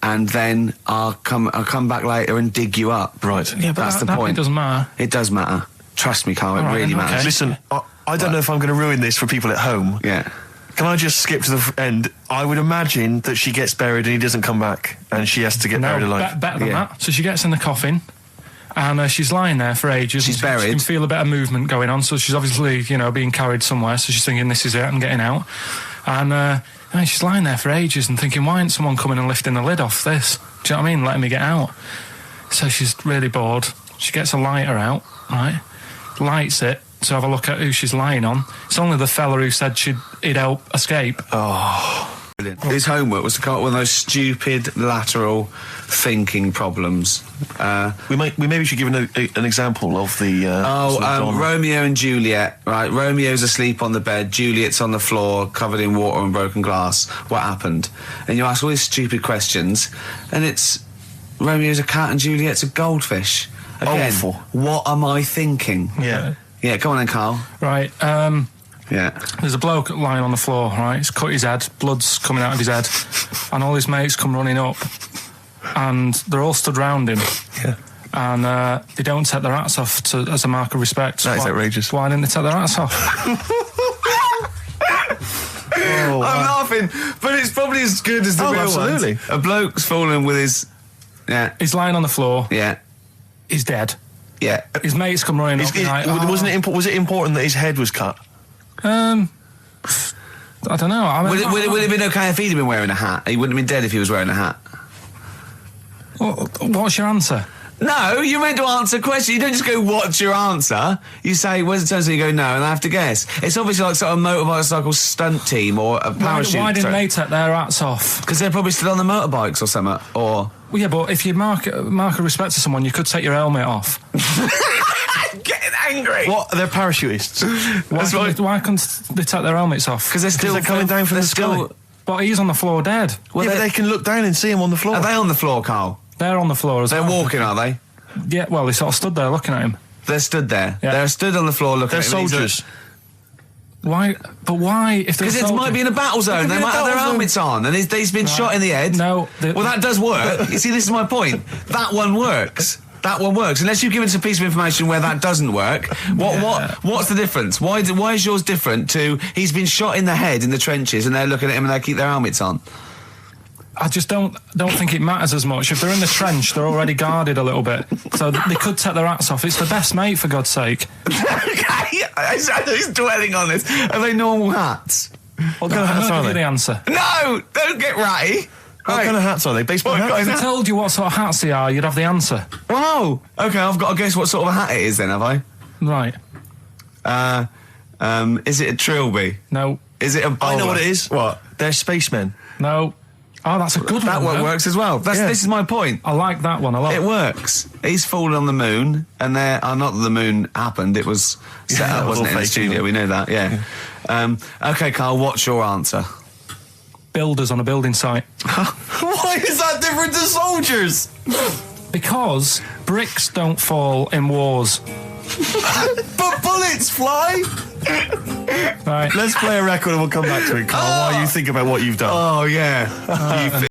And then I'll come back later and dig you up. Right. Yeah, but that's the that point. It doesn't matter. It does matter. Trust me, Karl. It All right, really then, matters. okay. Listen, I don't know if I'm going to ruin this for people at home. Yeah. Can I just skip to the end? I would imagine that she gets buried and he doesn't come back, and she has to get buried alive. Better than Yeah. that. So she gets in the coffin, and she's lying there for ages. She's and buried. She can feel a bit of movement going on, so she's obviously, being carried somewhere, so she's thinking, "This is it, I'm getting out." And she's lying there for ages and thinking, "Why isn't someone coming and lifting the lid off this? Do you know what I mean? Letting me get out." So she's really bored. She gets a lighter out, right? Lights it to have a look at who she's lying on. It's only the fella who said he'd help escape. Oh. His homework was to come up with those stupid lateral thinking problems. We maybe should give an example of the. sort of genre. Romeo and Juliet. Right, Romeo's asleep on the bed, Juliet's on the floor, covered in water and broken glass. What happened? And you ask all these stupid questions, and it's Romeo's a cat and Juliet's a goldfish. Again, Awful. What am I thinking? Yeah. Yeah, come on then, Carl. Right. Yeah. There's a bloke lying on the floor, right? He's cut his head, blood's coming out of his head, and all his mates come running up, and they're all stood round him. Yeah. And they don't take their hats off as a mark of respect. That is outrageous. Why didn't they take their hats off? I'm laughing, but it's probably as good as the real absolutely. ones. A bloke's fallen with his... Yeah. He's lying on the floor. Yeah. He's dead. Yeah. His mates come running up. Was it important that his head was cut? I don't know. I mean, Would it have been okay if he'd been wearing a hat? He wouldn't have been dead if he was wearing a hat. What's your answer? No, you're meant to answer questions. You don't just go, what's your answer? You say, where's the turn? So you go, no, and I have to guess. It's obviously like sort of motorcycle stunt team or a parachute. Why didn't they take their hats off? Because they're probably still on the motorbikes or something, or... Well, yeah, but if you mark a respect to someone, you could take your helmet off. I'm getting angry. What? They're parachutists. Why couldn't they take their helmets off? Because they're coming down from the sky. But he's on the floor dead. Well, But they can look down and see him on the floor. Are they on the floor, Carl? They're on the floor as They're well. walking, are they? Yeah, well, they sort of stood there looking at him. They're stood there. Yeah. They're stood on the floor looking They're at him. soldiers. Why? But why? If Because it might be in a battle zone. They be in a might have their battle zone. helmets on, and he's been shot in the head. No. Well, that does work. You see, this is my point. That one works. That one works. Unless you've given us a piece of information where that doesn't work. What's the difference? Why is yours different to he's been shot in the head in the trenches and they're looking at him and they keep their helmets on? I just don't think it matters as much. If they're in the trench, they're already guarded a little bit, so they could take their hats off. It's the best mate, for God's sake. Okay, he's dwelling on this. Are they normal hats? What kind of hats I'll are give you the they? answer. No, don't get ratty. What kind of hats are they? Baseball hats? If I told you what sort of hats they are, you'd have the answer. Wow. Okay, I've got to guess what sort of a hat it is then, have I? Right. Is it a trilby? No. Is it a bowler? I know what it is. What? They're spacemen. No. Oh, that's a good That one. one though. works as well. This is my point. I like that one a lot. It works. He's fallen on the moon, and not that the moon happened. It was set Yeah, up, it was wasn't it, in all the fake, studio? wasn't it? We know that. Yeah. Okay, Carl. What's your answer? Builders on a building site. Why is that different to soldiers? Because bricks don't fall in wars. But bullets fly. Right. Let's play a record and we'll come back to it, Carl, while you think about what you've done. Oh yeah. You